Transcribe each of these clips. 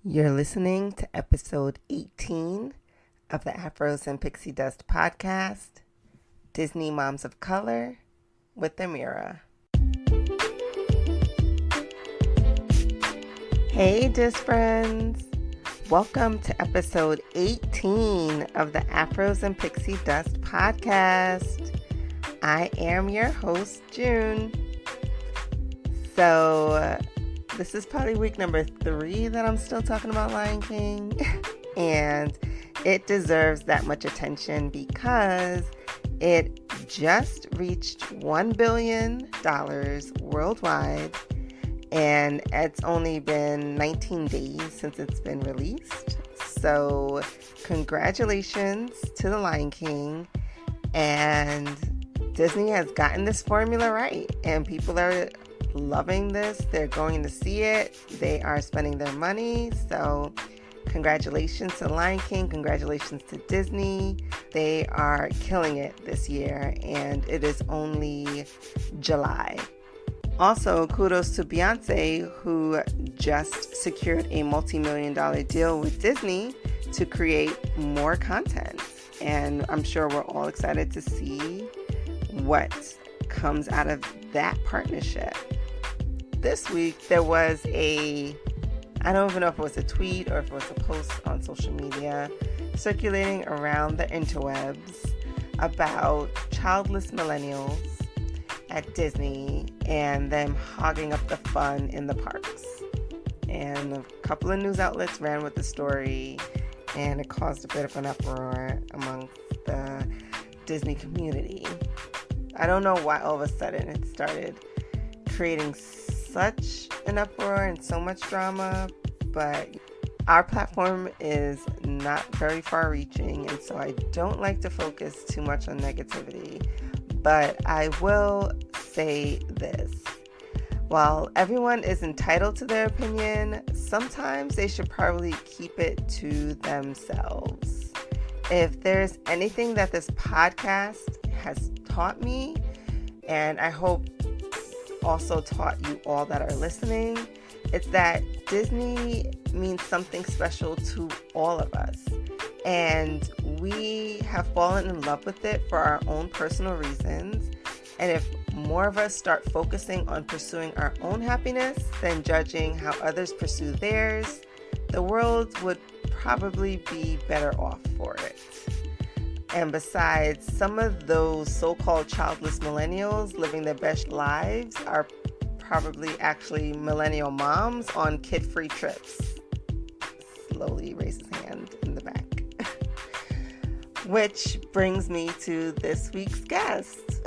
You're listening to episode 18 of the Afros and Pixie Dust podcast, Disney Moms of Color with Amira. Hey, Dis friends. Welcome to episode 18 of the Afros and Pixie Dust podcast. I am your host, June. So, this is probably week number 3 that I'm still talking about Lion King. And it deserves that much attention because it just reached $1 billion worldwide. And it's only been 19 days since it's been released. So congratulations to the Lion King. And Disney has gotten this formula right. And people are loving this. They're going to see it. They are spending their money. So congratulations to Lion King. Congratulations to Disney. They are killing it this year, and it is only July. Also, kudos to Beyonce, who just secured a multi-million-dollar deal with Disney to create more content. And I'm sure we're all excited to see what comes out of that partnership. This week, there was I don't even know if it was a tweet or if it was a post on social media circulating around the interwebs about childless millennials at Disney and them hogging up the fun in the parks. And a couple of news outlets ran with the story, and it caused a bit of an uproar among the Disney community. I don't know why all of a sudden it started creating such an uproar and so much drama, but our platform is not very far-reaching, and so I don't like to focus too much on negativity. But I will say this. While everyone is entitled to their opinion, sometimes they should probably keep it to themselves. If there's anything that this podcast has taught me, and I hope also taught you all that are listening, it's that Disney means something special to all of us. And we have fallen in love with it for our own personal reasons. And if more of us start focusing on pursuing our own happiness than judging how others pursue theirs, the world would probably be better off for it. And besides, some of those so-called childless millennials living their best lives are probably actually millennial moms on kid-free trips. Slowly raise his hand in the back. Which brings me to this week's guest.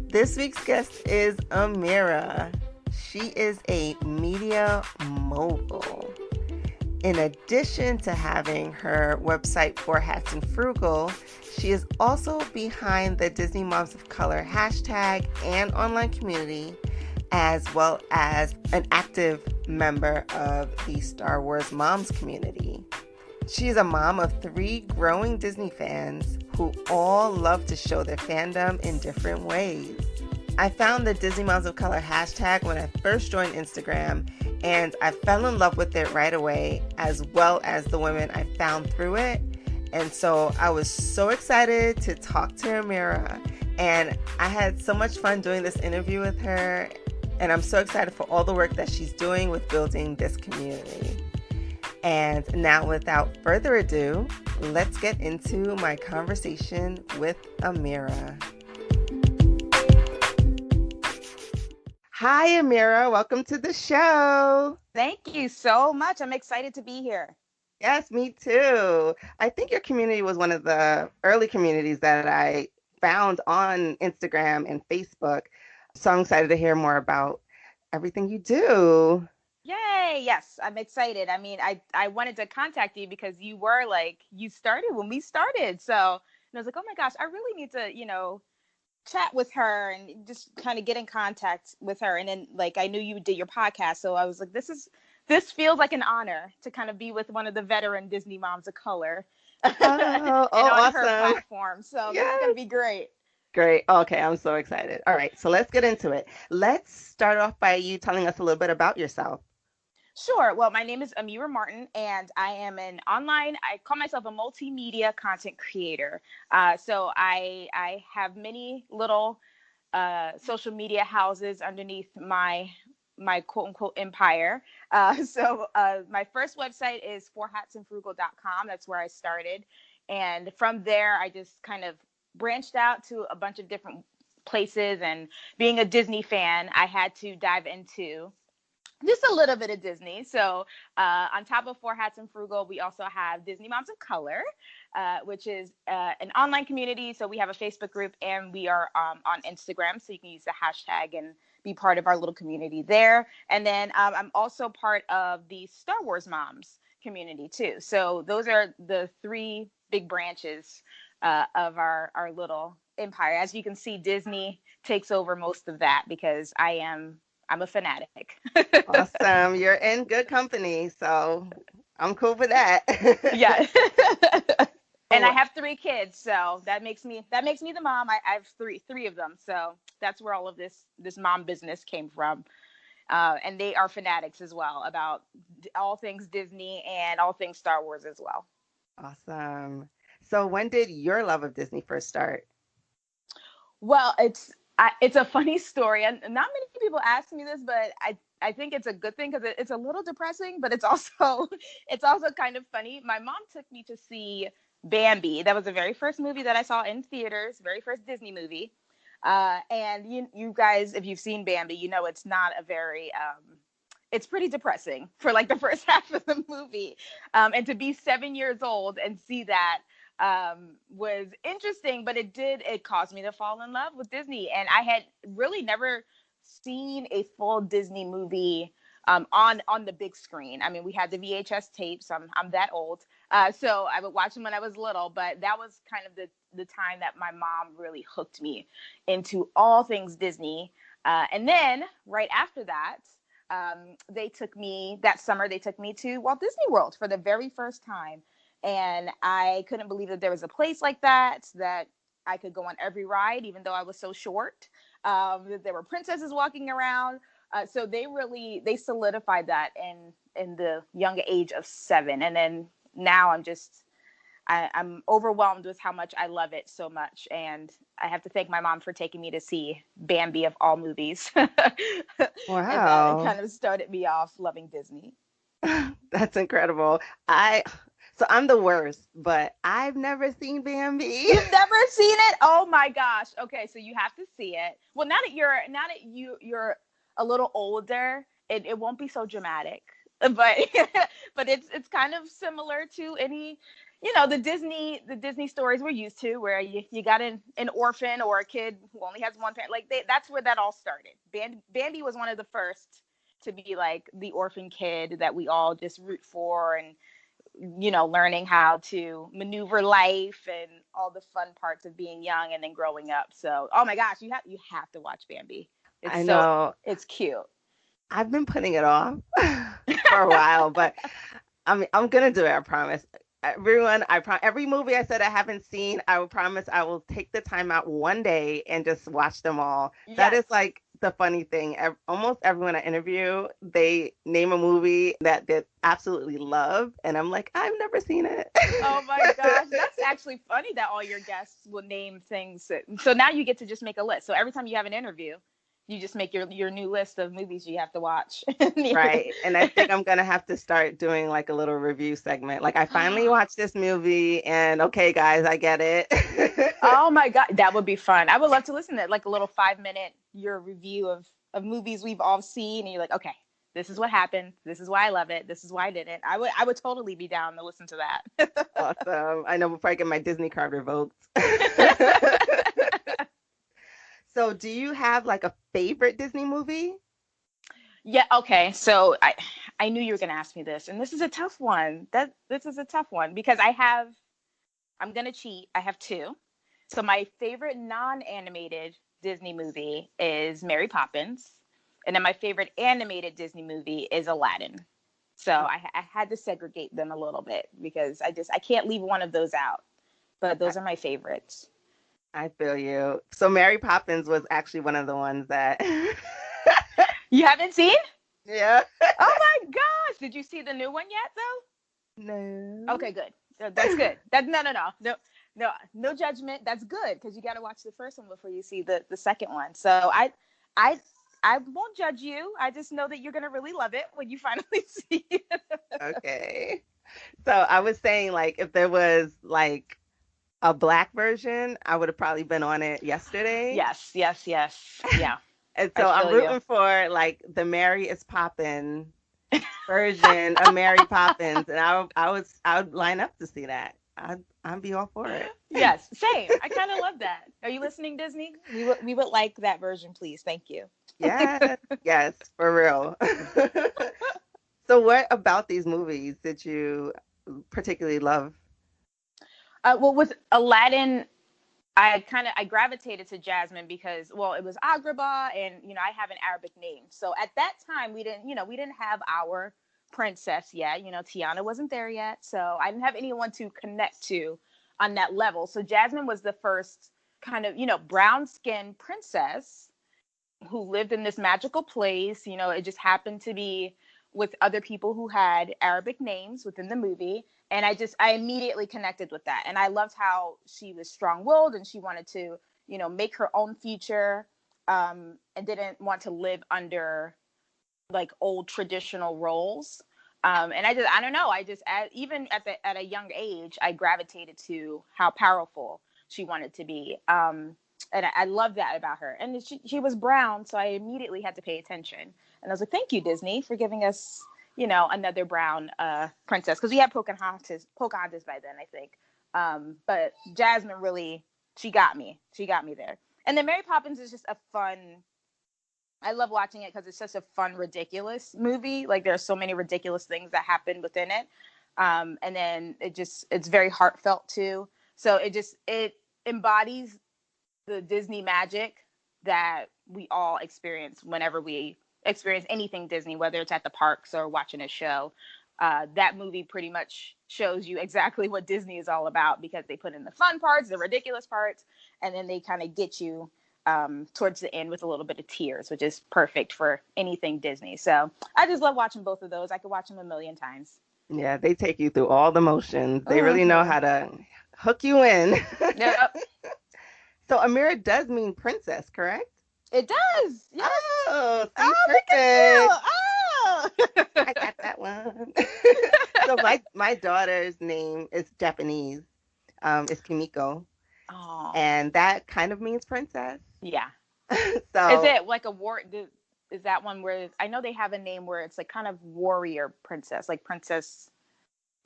This week's guest is Amira. She is a media mogul. In addition to having her website For Hats and Frugal, she is also behind the Disney Moms of Color hashtag and online community, as well as an active member of the Star Wars Moms community. She is a mom of 3 growing Disney fans who all love to show their fandom in different ways. I found the Disney Moms of Color hashtag when I first joined Instagram, and I fell in love with it right away, as well as the women I found through it. And so I was so excited to talk to Amira, and I had so much fun doing this interview with her, and I'm so excited for all the work that she's doing with building this community. And now, without further ado, let's get into my conversation with Amira. Hi, Amira. Welcome to the show. Thank you so much. I'm excited to be here. Yes, me too. I think your community was one of the early communities that I found on Instagram and Facebook. So I'm excited to hear more about everything you do. Yay. Yes, I'm excited. I mean, I wanted to contact you because you were you started when we started. So, and I was like, oh my gosh, I really need to, chat with her and just kind of get in contact with her. And then I knew you did your podcast. So I was like, this feels like an honor to kind of be with one of the veteran Disney Moms of Color Oh, and on awesome. her platform. So this is going to be great. Great. Okay, I'm so excited. All right, so let's get into it. Let's start off by you telling us a little bit about yourself. Sure. Well, my name is Amira Martin, and I call myself a multimedia content creator. So I have many little social media houses underneath my quote unquote empire. My first website is forhatsandfrugal.com. That's where I started. And from there, I just kind of branched out to a bunch of different places. And being a Disney fan, I had to dive into just a little bit of Disney. So on top of Four Hats and Frugal, we also have Disney Moms of Color, which is an online community. So we have a Facebook group and we are on Instagram. So you can use the hashtag and be part of our little community there. And then I'm also part of the Star Wars Moms community too. So those are the three big branches of our little empire. As you can see, Disney takes over most of that because I'm a fanatic. Awesome. You're in good company, so I'm cool with that. Yeah. And I Oh, have three kids, so that makes me the mom. I have three of them, so that's where all of this mom business came from. And they are fanatics as well about all things Disney and all things Star Wars as well. awesome. So when did your love of Disney first start? Well, it's a funny story, and not many people ask me this, but I think it's a good thing because it's a little depressing, but it's also it's also kind of funny. My mom took me to see Bambi. That was the very first movie that I saw in theaters, very first Disney movie. And you guys, if you've seen Bambi, you know it's not a very it's pretty depressing for like the first half of the movie. And to be 7 years old and see that was interesting, but it caused me to fall in love with Disney. And I had really never seen a full Disney movie on the big screen. I mean, we had the VHS tapes. I'm that old, so I would watch them when I was little. But that was kind of the time that my mom really hooked me into all things Disney. And then right after that, that summer they took me to Walt Disney World for the very first time, and I couldn't believe that there was a place like that I could go on every ride, even though I was so short. There were princesses walking around. So they solidified that in the young age of 7. And then now I'm overwhelmed with how much I love it so much. And I have to thank my mom for taking me to see Bambi of all movies. And that Wow. kind of started me off loving Disney. That's incredible. I so I'm the worst, but I've never seen Bambi. You've never seen it? Oh my gosh. Okay, so you have to see it. Well, now that you're a little older, it won't be so dramatic. But but it's kind of similar to any the Disney stories we're used to, where you got an orphan or a kid who only has one parent. Like that's where that all started. Bambi was one of the first to be like the orphan kid that we all just root for, and learning how to maneuver life and all the fun parts of being young and then growing up. So, oh my gosh, you have to watch Bambi. I know It's cute. I've been putting it off for a while, but I'm gonna do it, I promise. Everyone, every movie I said I haven't seen, I will promise I will take the time out one day and just watch them all. That Yes. is like the funny thing. Almost everyone I interview, they name a movie that they absolutely love, and I'm like, I've never seen it. Oh my gosh, that's actually funny that all your guests will name things. So now you get to just make a list. So every time you have an interview, you just make your new list of movies you have to watch. Right. And I think I'm gonna have to start doing like a little review segment. Like I finally watched this movie and okay guys, I get it. Oh my God, that would be fun. I would love to listen to like a little 5 minute your review of movies we've all seen, and you're like, okay, this is what happened. This is why I love it. This is why I didn't. I would totally be down to listen to that. Awesome. I know before I get my Disney card revoked. So do you have like a favorite Disney movie? Yeah. Okay. So I knew you were gonna ask me this, and this is a tough one. This is a tough one because I'm gonna cheat. I have two. So my favorite non-animated Disney movie is Mary Poppins, and then my favorite animated Disney movie is Aladdin. So I had to segregate them a little bit because I can't leave one of those out. But I, those are my favorites. I feel you. So Mary Poppins was actually one of the ones that You haven't seen? yeah. Oh my Did you see the new one yet, though? No. Okay, good. That's good. No judgment. That's good because you got to watch the first one before you see the second one. So I I won't judge you. I just know that you're gonna really love it when you finally see it. Okay. So I was saying, like, if there was like a black version, I would have probably been on it yesterday. Yes, yes, yes. Yeah, And I so I'm feel you. rooting for like the Mary is Poppin' version of Mary Poppins, and I would line up to see that. I'd be all for it. Yes, same. I kind of love that. Are you listening, Disney? We would like that version, please. Thank you. Yes, yes, for real. So what about these movies did you particularly love? Well, with Aladdin, I gravitated to Jasmine because well it was Agrabah and I have an Arabic name. So at that time we didn't have our princess yet. Tiana wasn't there yet. So I didn't have anyone to connect to on that level. So Jasmine was the first kind of, brown skinned princess who lived in this magical place. It just happened to be with other people who had Arabic names within the movie. And I immediately connected with that. And I loved how she was strong willed and she wanted to, make her own future, and didn't want to live under like old traditional roles. And I don't know, even at a young age, I gravitated to how powerful she wanted to be. And I love that about her. And she was brown, so I immediately had to pay attention. And I was like, thank you, Disney, for giving us, another brown princess. Because we had Pocahontas by then, I think. But Jasmine really, she got me. She got me there. And then Mary Poppins is just a fun. I love watching it because it's such a fun, ridiculous movie. Like there are so many ridiculous things that happen within it. And then it's very heartfelt too. So it embodies the Disney magic that we all experience whenever we experience anything Disney, whether it's at the parks or watching a show. That movie pretty much shows you exactly what Disney is all about because they put in the fun parts, the ridiculous parts, and then they kind of get you towards the end with a little bit of tears, which is perfect for anything Disney. So I just love watching both of those. I could watch them a million times. Yeah, they take you through all the motions. They really know Mm-hmm. how to hook you in. Yep, So Amira does mean princess, correct? it does. Yes. Oh, see, Oh, look perfect. at you. I got that one. So my daughter's name is Japanese. It's Kimiko, Oh. and that kind of means princess. Yeah. Is So it like a war? Is that one where I know they have a name where it's like kind of warrior princess, like princess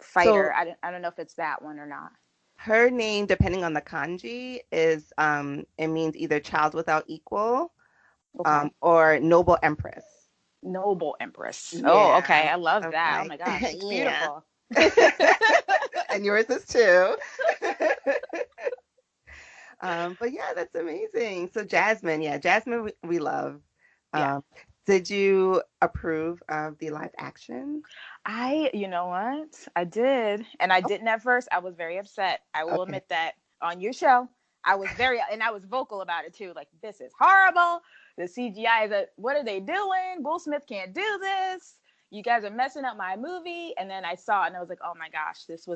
fighter? so I don't know if it's that one or not. her name, depending on the kanji, is it means either child without equal, Okay. or noble empress. Noble Empress. Oh, okay. Yeah. I love I'm that. Oh like, my gosh, it's yeah. beautiful. And yours is too. But yeah, that's amazing. So Jasmine, yeah, Jasmine we love. Yeah. Um, did you approve of the live action? You know what? I did. And I Oh, didn't at first. I was very upset. I will okay. admit that on your show. And I was vocal about it too. Like, this is horrible. The CGI what are they doing? Will Smith can't do this. You guys are messing up my movie. And then I saw it and I was like, oh my gosh, this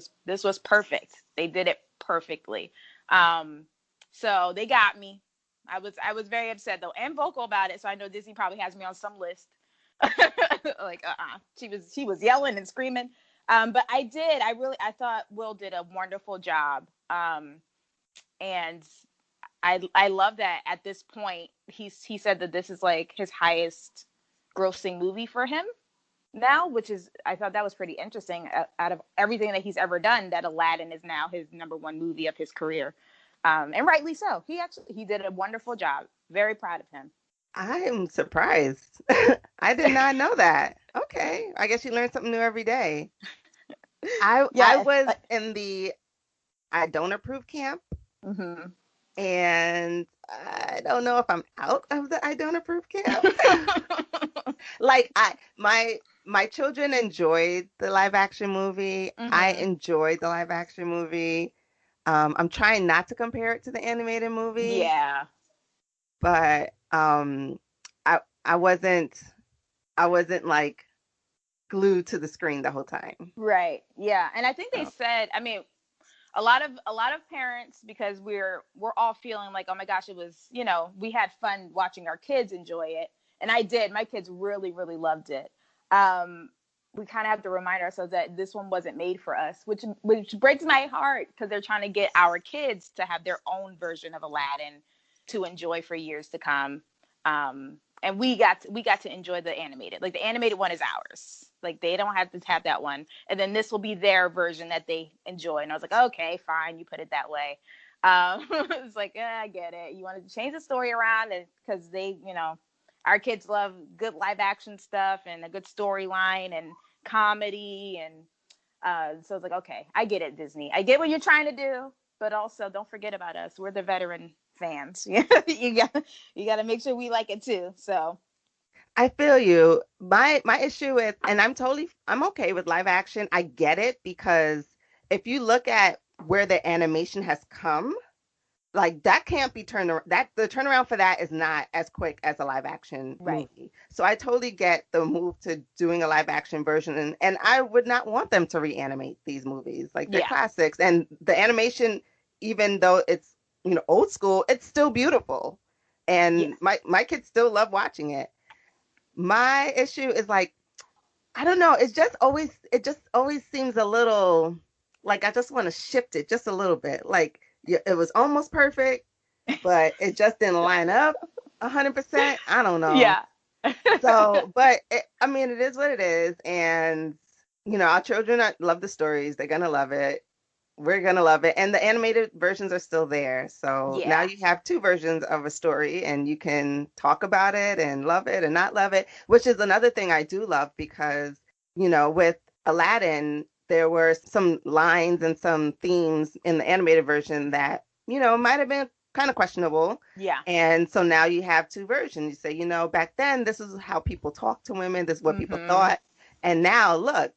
was perfect. They did it perfectly. Um, so they got me. I was very upset though and vocal about it. So I know Disney probably has me on some list. Like she was yelling and screaming. But I thought Will did a wonderful job. And I love that at this point he said that this is like his highest grossing movie for him now, which is I thought that was pretty interesting. Out of everything that he's ever done, that Aladdin is now his number one movie of his career. And rightly so. He did a wonderful job. Very proud of him. I am surprised. I did not know that. Okay, I guess you learn something new every day. I Yeah. was in the I don't approve camp, Mhm. and I don't know if I'm out of the I don't approve camp. Like my children enjoyed the live action movie. I Mhm. enjoyed the live action movie. I'm trying not to compare it to the animated movie, Yeah. but I wasn't like glued to the screen the whole time. Right. Yeah. And I think they So said, I mean, a lot of parents, because we're all feeling like, oh my gosh, it was, we had fun watching our kids enjoy it. And I did. My kids really, really loved it. Um, we kind of have to remind ourselves that this one wasn't made for us, which breaks my heart, because they're trying to get our kids to have their own version of Aladdin to enjoy for years to come. And we got to enjoy the animated. Like, the animated one is ours. Like, they don't have to have that one, and then this will be their version that they enjoy. And I was like, okay, fine, you put it that way. It's like, I get it. You wanted to change the story around, and because our kids love good live action stuff and a good storyline and comedy, and so it's like, okay, I get it, Disney. I get what you're trying to do, but also don't forget about us. We're the veteran fans. You got to make sure we like it too. So I feel you. My issue with, and I'm okay with live action. I get it because if you look at where the animation has come, like that can't be turned around. That the turnaround for that is not as quick as a live action right, movie. So I totally get the move to doing a live action version, and I would not want them to reanimate these movies. Like they're yeah, classics, and the animation, even though it's old school, it's still beautiful, yeah, and my kids still love watching it. My issue is like I don't know. It just always seems a little like I just want to shift it just a little bit. Like it was almost perfect, but it just didn't line up 100%. I don't know. yeah, So, I mean, it is what it is, and our children love the stories. They're gonna love it. We're gonna love it, and the animated versions are still there. So now yeah, you have two versions of a story, and you can talk about it and love it and not love it, which is another thing I do love because, with Aladdin, there were some lines and some themes in the animated version that, might have been kind of questionable. yeah. And so now you have two versions. You say, back then, this is how people talked to women, this is what people Mm-hmm. thought. And now, look,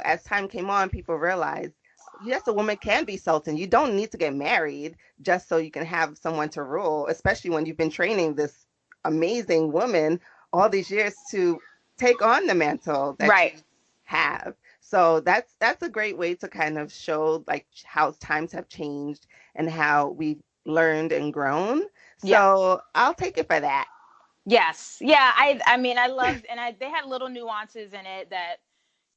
as time came on, people realized yes, a woman can be sultan. You don't need to get married just so you can have someone to rule, especially when you've been training this amazing woman all these years to take on the mantle that you Right. have. So that's a great way to kind of show like how times have changed and how we've learned and grown. Yeah. So I'll take it for that. Yes. Yeah. I mean, I loved, and they had little nuances in it that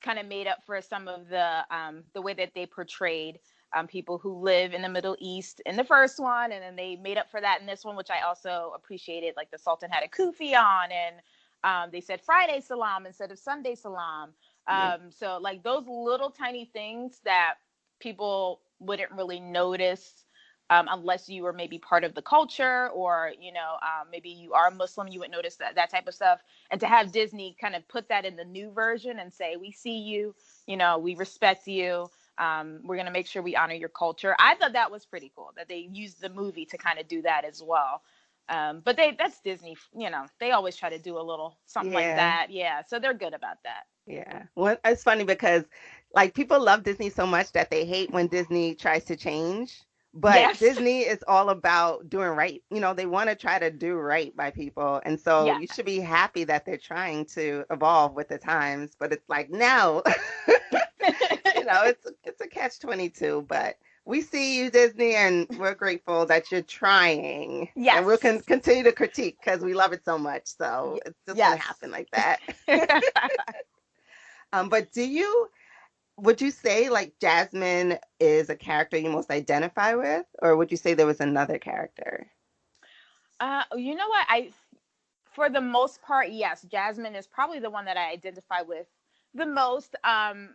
kind of made up for some of the way that they portrayed people who live in the Middle East in the first one, and then they made up for that in this one, which I also appreciated. Like, the Sultan had a kufi on, and they said Friday salam instead of Sunday salam. Yeah. So like those little tiny things that people wouldn't really notice. Unless you were maybe part of the culture, or maybe you are a Muslim, you would notice that type of stuff. And to have Disney kind of put that in the new version and say, we see you, we respect you, we're going to make sure we honor your culture. I thought that was pretty cool that they used the movie to kind of do that as well. But that's Disney, they always try to do a little something like Yeah. that. Yeah, so they're good about that. Yeah. Well, it's funny because like people love Disney so much that they hate when Disney tries to change. But Yes. Disney is all about doing right. They want to try to do right by people. And so you should Yes. be happy that they're trying to evolve with the times. But it's like, no, it's a catch 22. But we see you, Disney, and we're grateful that you're trying. And we'll Yes. continue to critique because we love it so much. So it's just going to Yes. happen like that. But would you say like Jasmine is a character you most identify with, or would you say there was another character? You know what? For the most part, yes, Jasmine is probably the one that I identify with the most. And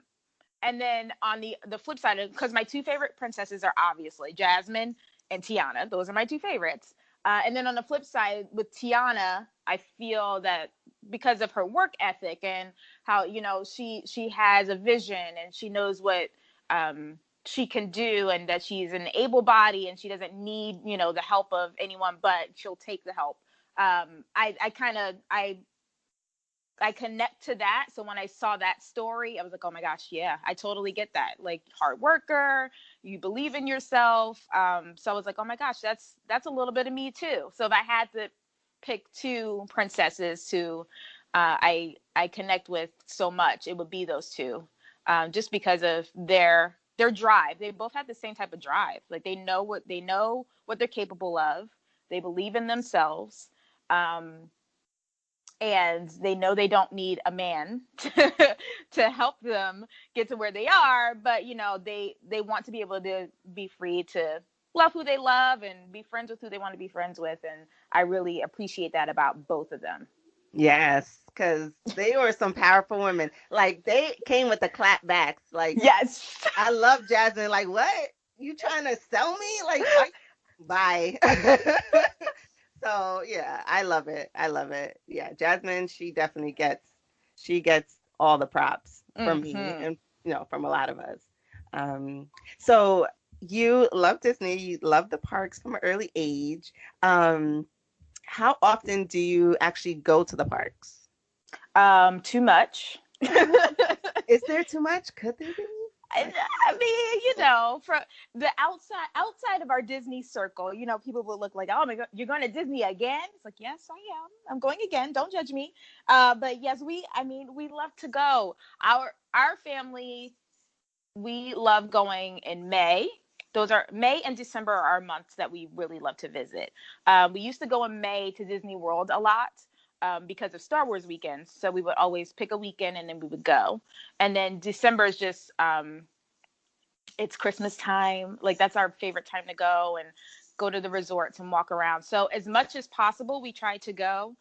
then on the flip side, because my two favorite princesses are obviously Jasmine and Tiana. Those are my two favorites. And then on the flip side, with Tiana, I feel that because of her work ethic and how she has a vision and she knows what she can do, and that she's an able body and she doesn't need the help of anyone, but she'll take the help. I connect to that. So when I saw that story, I was like, oh my gosh, yeah, I totally get that. Like, hard worker, you believe in yourself. So I was like, oh my gosh, that's a little bit of me too. So if I had to pick two princesses to I connect with so much, it would be those two, just because of their drive. They both have the same type of drive. Like they know what they're capable of. They believe in themselves. Um, and they know they don't need a man to help them get to where they are, but they want to be able to be free to love who they love and be friends with who they want to be friends with, and I really appreciate that about both of them. Yes, because they were some powerful women. Like they came with the clapbacks. Like Yes. I love Jasmine. Like what? You trying to sell me? Like bye. So yeah, I love it. I love it. Yeah, Jasmine, she gets all the props from me Hmm. and from a lot of us. Um, so you love Disney, you love the parks from an early age. Um, how often do you actually go to the parks? Too much. Is there too much? Could there be? I, Like, I mean, from the outside of our Disney circle, people will look like, oh my God, you're going to Disney again? It's like, yes, I am. I'm going again. Don't judge me. But yes, we love to go. Our family, we love going in May. Those are May and December are our months that we really love to visit. We used to go in May to Disney World a lot, because of Star Wars weekends. So we would always pick a weekend and then we would go. And then December is just it's Christmas time. Like that's our favorite time to go to the resorts and walk around. So as much as possible, we try to go.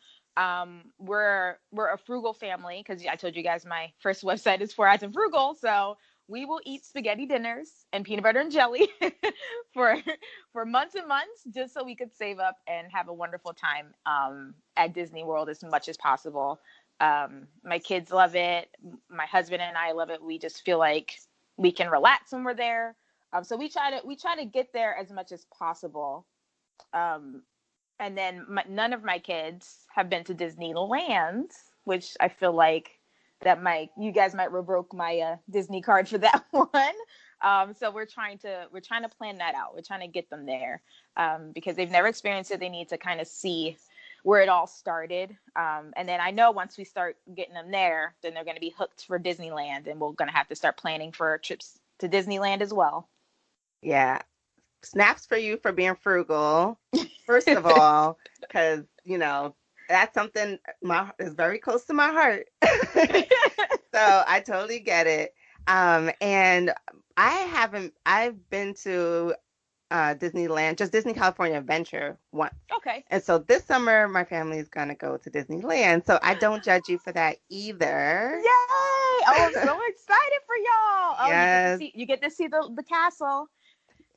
We're a frugal family because I told you guys my first website is for Ads and Frugal. So we will eat spaghetti dinners and peanut butter and jelly for for months and months, just so we could save up and have a wonderful time at Disney World as much as possible. My kids love it. My husband and I love it. We just feel like we can relax when we're there. So we try to get there as much as possible. Um, and then none of my kids have been to Disneyland, which I feel like that might you guys might revoke my Disney card for that one. So we're trying to plan that out. We're trying to get them there, because they've never experienced it. They need to kind of see where it all started. And then I know once we start getting them there, then they're going to be hooked for Disneyland, and we're going to have to start planning for trips to Disneyland as well. yeah, snaps for you for being frugal, first of all, because that's something my is very close to my heart. So I totally get it. And I've been to Disneyland, just Disney California Adventure once. Okay. And so this summer, my family is going to go to Disneyland. So I don't judge you for that either. Yay! Oh, I'm so excited for y'all. Oh, Yes. you get to see the castle.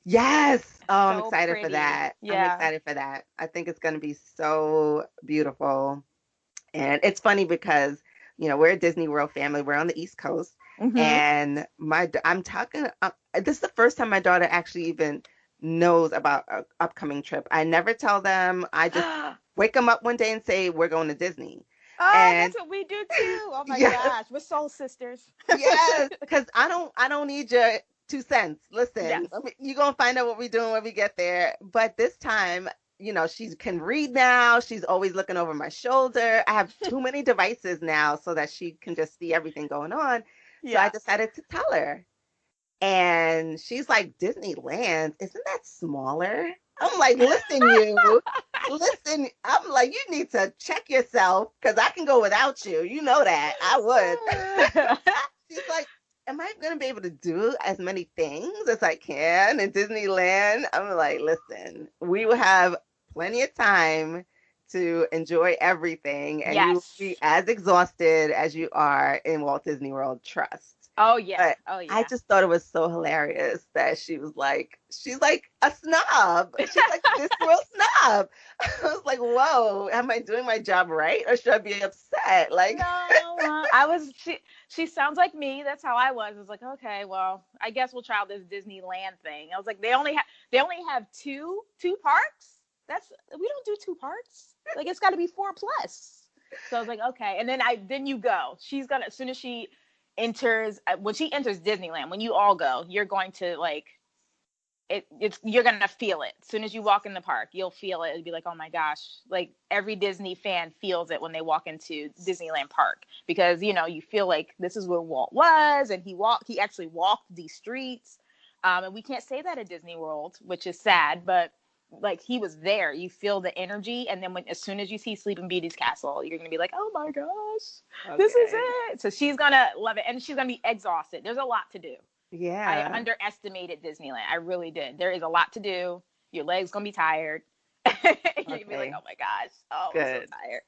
Yes. Oh, I'm So excited for pretty. that. I'm Yeah. excited for that. I think it's going to be so beautiful. And it's funny because, we're a Disney World family. We're on the East Coast. Mhm. And I'm talking, this is the first time my daughter actually even knows about an upcoming trip. I never tell them. I just wake them up one day and say, we're going to Disney. Oh, And that's what we do too. Oh my yes, gosh, we're soul sisters. yes, because I don't need your 2 cents. Listen, Yes. you're gonna find out what we're doing when we get there. But this time, she can read now. She's always looking over my shoulder. I have too many devices now so that she can just see everything going on. So I Yes. decided to tell her. And she's like, Disneyland, isn't that smaller? I'm like, listen, you. Listen, I'm like, you need to check yourself because I can go without you. You know that. I would. She's like, am I going to be able to do as many things as I can in Disneyland? I'm like, listen, we will have plenty of time to enjoy everything, and you will be Yes. as exhausted as you are in Walt Disney World. Trust. Oh yeah. But Oh I yeah. just thought it was so hilarious that she's like a snob. She's like this world snob. I was like, whoa, am I doing my job right or should I be upset? Like, No, I was. She sounds like me. That's how I was. I was like, okay, well, I guess we'll try out this Disneyland thing. I was like, they only have two parks. We don't do two parks. Like it's got to be four plus. So I was like, okay. And then you go. She's gonna as soon as she enters when she enters Disneyland. When you all go, you're going to like it's you're gonna feel it as soon as you walk in the park. You'll feel it. It'll be like, oh my gosh, like every Disney fan feels it when they walk into Disneyland Park, because you feel like this is where Walt was, and he actually walked these streets, and we can't say that at Disney World, which is sad, but like he was there. You feel the energy, and then as soon as you see Sleeping Beauty's castle, you're gonna be like, oh my gosh, this is Okay. it. So she's gonna love it, and she's gonna be exhausted. There's a lot to do. I Yeah. underestimated Disneyland. I really did. There is a lot to do. Your legs gonna be tired. You're gonna be like, Okay. oh my gosh, oh, I'm so Good. tired.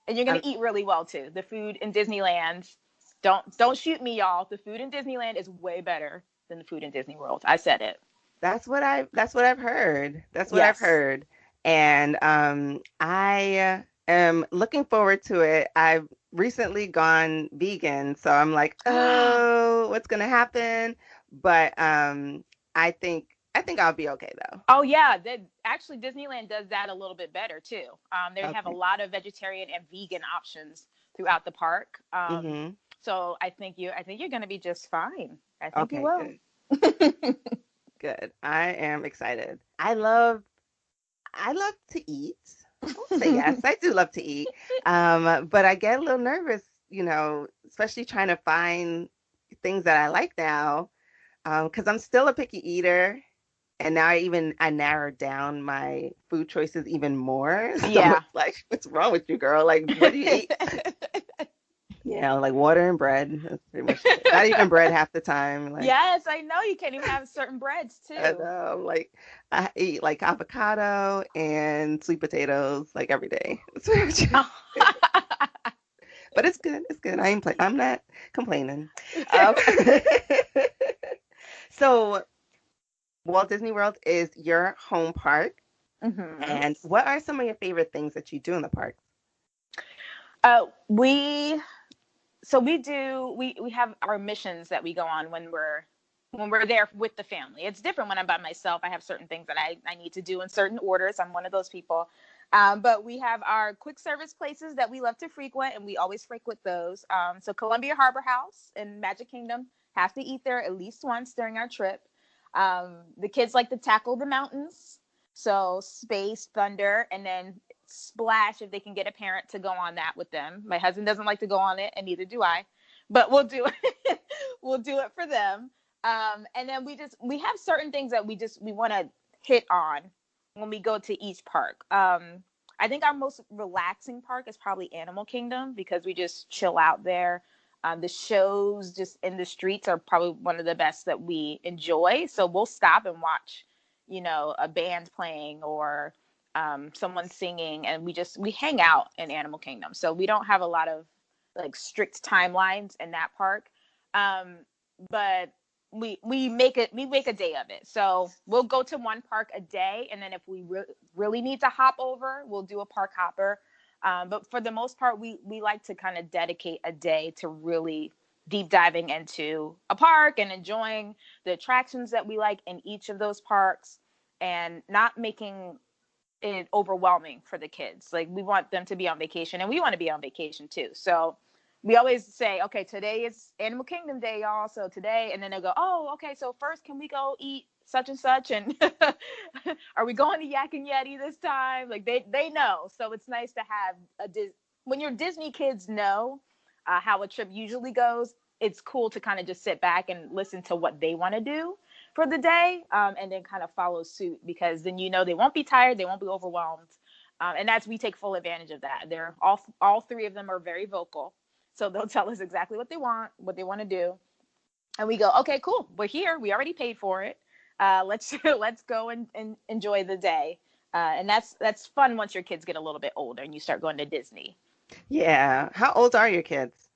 And you're gonna Um, eat really well too. The food in Disneyland, don't shoot me, y'all. The food in Disneyland is way better than the food in Disney World. I said it. that's what I've heard. That's what I've Yes. heard. And I am looking forward to it. I've recently gone vegan, so I'm like, oh, what's gonna happen? But I think I'll be okay though. Oh yeah, actually Disneyland does that a little bit better too. They have a Okay. lot of vegetarian and vegan options throughout the park. Mm-hmm. So I think you're gonna be just fine. I think you Okay, will. good. Good. I am excited. I love to eat. I won't say yes. I do love to eat. But I get a little nervous, especially trying to find things that I like now. Because I'm still a picky eater. And now I narrowed down my food choices even more. So Yeah. it's like, what's wrong with you, girl? Like, what do you eat? Like water and bread. That's pretty much it. Not even bread half the time. Like, Yes, I know you can't even have certain breads I too. know, like I eat like avocado and sweet potatoes like every day. But it's good. It's good. I'm not complaining. Um, so Walt Disney World is your home park. hmm And what are some of your favorite things that you do in the park? we we have our missions that we go on when we're there with the family. It's different when I'm by myself. I have certain things that I need to do in certain orders. I'm one of those people. But we have our quick service places that we love to frequent, and we always frequent those. So Columbia Harbor House in Magic Kingdom, have to eat there at least once during our trip. The kids like to tackle the mountains. So Space, Thunder, and then Splash if they can get a parent to go on that with them. My husband doesn't like to go on it, and neither do I, but we'll do it. We'll do it for them. And then we have certain things that we want to hit on when we go to each park. I think our most relaxing park is probably Animal Kingdom, because we just chill out there. The shows just in the streets are probably one of the best that we enjoy. So we'll stop and watch, a band playing, or someone singing, and we hang out in Animal Kingdom. So we don't have a lot of like strict timelines in that park. Um, but we make a day of it. So we'll go to one park a day, and then if we really need to hop over, we'll do a park hopper. But for the most part, we like to kind of dedicate a day to really deep diving into a park and enjoying the attractions that we like in each of those parks, and not making it overwhelming for the kids. Like, we want them to be on vacation, and we want to be on vacation too. So we always say, okay, today is Animal Kingdom Day, y'all. So today, and then they'll go, oh, okay. So first, can we go eat such and such? And are we going to Yak and Yeti this time? Like, they know. So it's nice to have when your Disney kids know how a trip usually goes. It's cool to kind of just sit back and listen to what they want to do for the day, and then kind of follow suit, because then they won't be tired, they won't be overwhelmed, and we take full advantage of that. They're all three of them are very vocal, so they'll tell us exactly what they want to do, and we go, okay, cool, we're here, we already paid for it. Let's go and enjoy the day, and that's fun once your kids get a little bit older and you start going to Disney. Yeah. How old are your kids?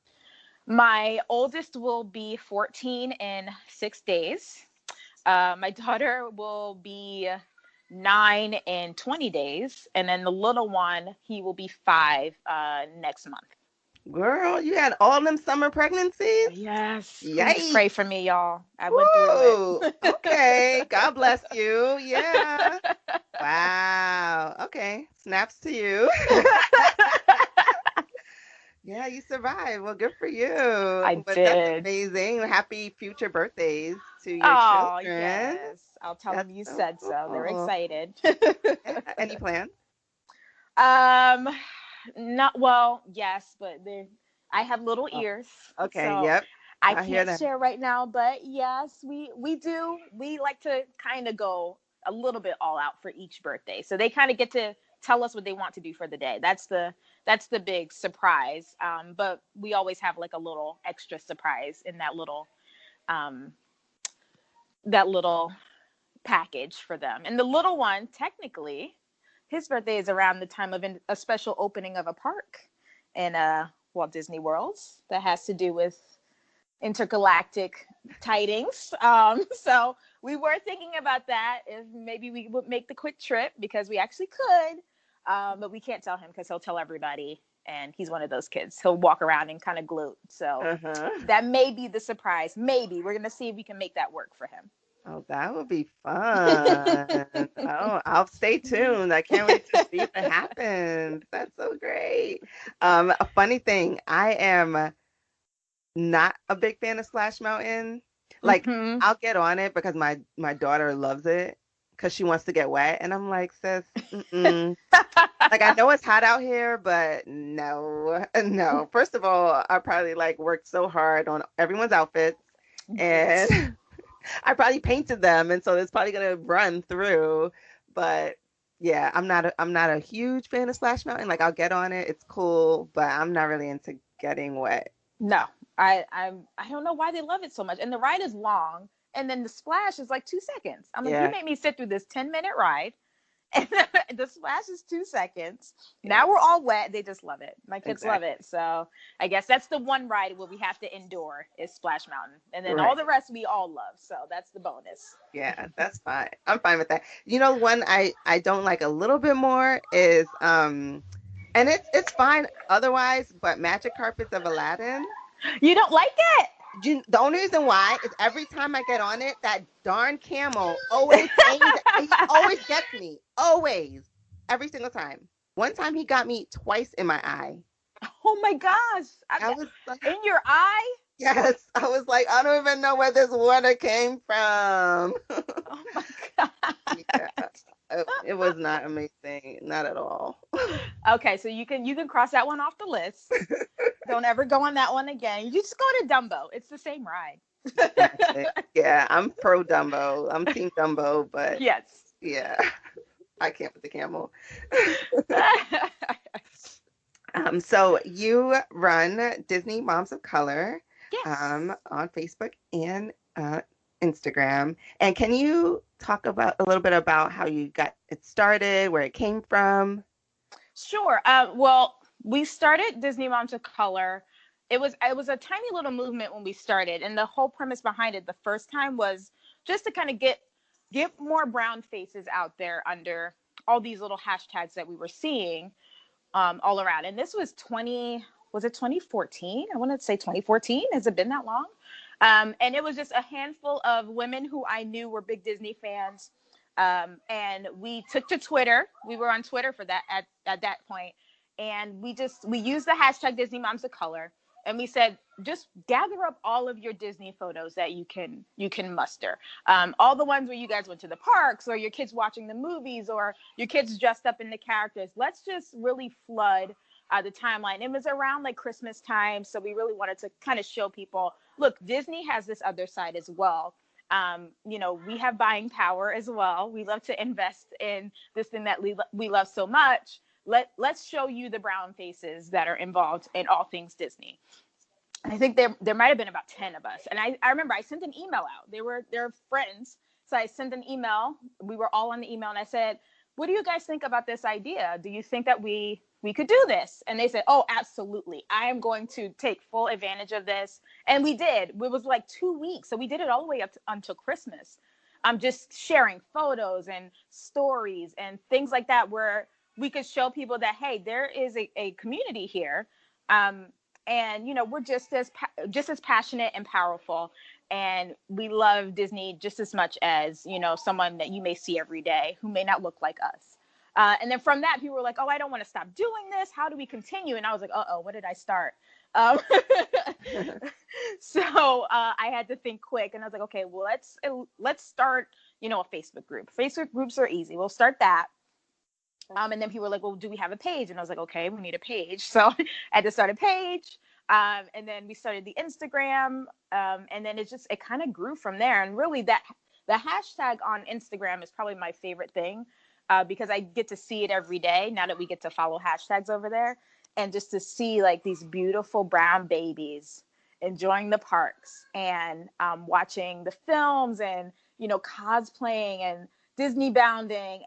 My oldest will be 14 in 6 days. My daughter will be 9 in 20 days, and then the little one, he will be 5 next month. Girl, you had all them summer pregnancies? Yes, please pray for Yikes. me, y'all. I went through Woo. it. Okay. God bless you. Yeah. Wow. Okay. Snaps to you. Yeah, you survived. Well, good for you. I But that's did. amazing. Happy future birthdays to your Oh, children. yes. I'll tell them That's you so said so. They're cool. excited. Yeah. Any plans? um, Not well, yes, but I have little Oh, ears, okay. so Yep. I I hear can't that. share right now. But yes, we do. We like to kind of go a little bit all out for each birthday, so they kind of get to tell us what they want to do for the day. That's the big surprise. But we always have like a little extra surprise in um that little package for them. And the little one, technically, his birthday is around the time of a special opening of a park in Walt Disney World that has to do with intergalactic tidings. So we were thinking about that, if maybe we would make the quick trip, because we actually could, but we can't tell him because he'll tell everybody. And he's one of those kids. He'll walk around and kind of gloat. So Uh-huh. that may be the surprise. Maybe we're gonna see if we can make that work for him. Oh, that would be fun. Oh, I'll stay tuned. I can't wait to see if it happens. That's so great. A funny thing, I am not a big fan of Splash Mountain. Like, Hmm. I'll get on it because my daughter loves it because she wants to get wet, and I'm like, sis, mm-mm. Like, I know it's hot out here, but no, no. First of all, I probably like worked so hard on everyone's outfits, Right. and I probably painted them, and so it's probably gonna run through. But yeah, I'm not a huge fan of Splash Mountain. Like, I'll get on it, it's cool, but I'm not really into getting wet. No, I don't know why they love it so much. And the ride is long, and then the splash is like 2 seconds. I'm like, you Yeah, made me sit through this 10-minute ride, and the splash is 2 seconds. yeah, Now we're all wet. They just love it. My kids love exactly. it. So I guess that's the one ride where we have to endure is Splash Mountain, and then all Right. the rest we all love. So that's the bonus. Yeah, that's fine. I'm fine with that. You know, one I don't like a little bit more is and it's fine otherwise, but Magic Carpets of Aladdin. You don't like it? The only reason why is every time I get on it, that darn camel always aims. He always gets me. Always. Every single time. One time he got me twice in my eye. Oh my gosh! I was like, In your eye? yes. I was like, I don't even know where this water came from. Oh my god! Yeah. It was not amazing. Not at all. Okay, so you can cross that one off the list. Don't ever go on that one again. You just go to Dumbo. It's the same ride. Exactly. Yeah, I'm pro Dumbo. I'm team Dumbo, but Yes. yeah, I can't with the camel. So you run Disney Moms of Color Yes. on Facebook and Instagram. And can you talk about a little bit about how you got it started, where it came from? Sure. Well, we started Disney Moms of Color. It was a tiny little movement when we started, and the whole premise behind it the first time was just to kind of get more brown faces out there under all these little hashtags that we were seeing all around. And this was it 2014? I wanted to say 2014. Has it been that long? And it was just a handful of women who I knew were big Disney fans. And we took to Twitter. We were on Twitter for that at that point, and we used the hashtag Disney Moms of Color, and we said just gather up all of your Disney photos that you can muster, all the ones where you guys went to the parks, or your kids watching the movies, or your kids dressed up in the characters. Let's just really flood the timeline. It was around like Christmas time, so we really wanted to kind of show people, look, Disney has this other side as well. We have buying power as well. We love to invest in this thing that we love so much. Let's show you the brown faces that are involved in all things Disney. I think there might have been about 10 of us. And I remember I sent an email out. They're friends. So I sent an email. We were all on the email, and I said, what do you guys think about this idea? Do you think that we could do this? And they said, oh, absolutely. I am going to take full advantage of this. And we did. It was like 2 weeks. So we did it all the way until Christmas. I'm just sharing photos and stories and things like that, where we could show people that, hey, there is a community here. Um, and we're just as passionate and powerful, and we love Disney just as much as someone that you may see every day who may not look like us. And then from that, people were like, oh, I don't want to stop doing this. How do we continue? And I was like, uh-oh, what did I start? Um, so I had to think quick, and I was like, okay, well, let's start, a Facebook group. Facebook groups are easy. We'll start that. And then people were like, well, do we have a page? And I was like, okay, we need a page. So I had to start a page. And then we started the Instagram. And then it kind of grew from there. And really the hashtag on Instagram is probably my favorite thing, because I get to see it every day now that we get to follow hashtags over there. And just to see like these beautiful brown babies enjoying the parks and watching the films and, cosplaying and Disney bounding.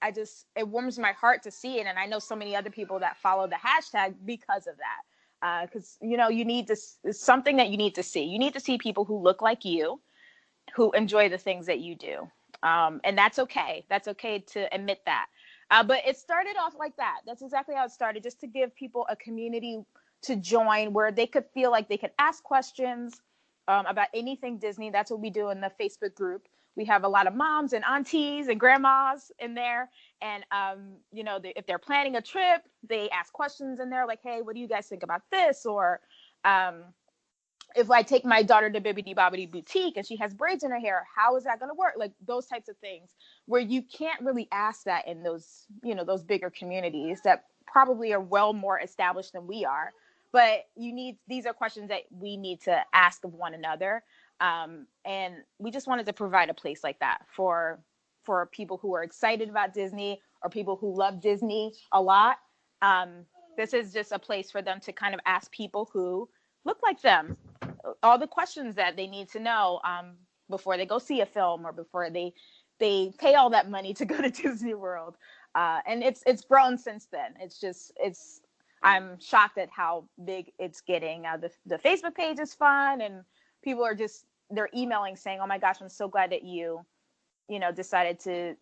It warms my heart to see it. And I know so many other people that follow the hashtag because of that. Because, you need this, it's something that you need to see. You need to see people who look like you, who enjoy the things that you do. And that's okay. That's okay to admit that. But it started off like that. That's exactly how it started, just to give people a community to join where they could feel like they could ask questions about anything Disney. That's what we do in the Facebook group. We have a lot of moms and aunties and grandmas in there. And, if they're planning a trip, they ask questions in there like, hey, what do you guys think about this? Or if I take my daughter to Bibbidi Bobbidi Boutique and she has braids in her hair, how is that going to work? Like those types of things where you can't really ask that in those, those bigger communities that probably are well more established than we are. But these are questions that we need to ask of one another. And we just wanted to provide a place like that for people who are excited about Disney or people who love Disney a lot. This is just a place for them to kind of ask people who look like them all the questions that they need to know before they go see a film or before they pay all that money to go to Disney World. And it's grown since then. I'm shocked at how big it's getting. The Facebook page is fun, and people are they're emailing saying, oh my gosh, I'm so glad that you decided to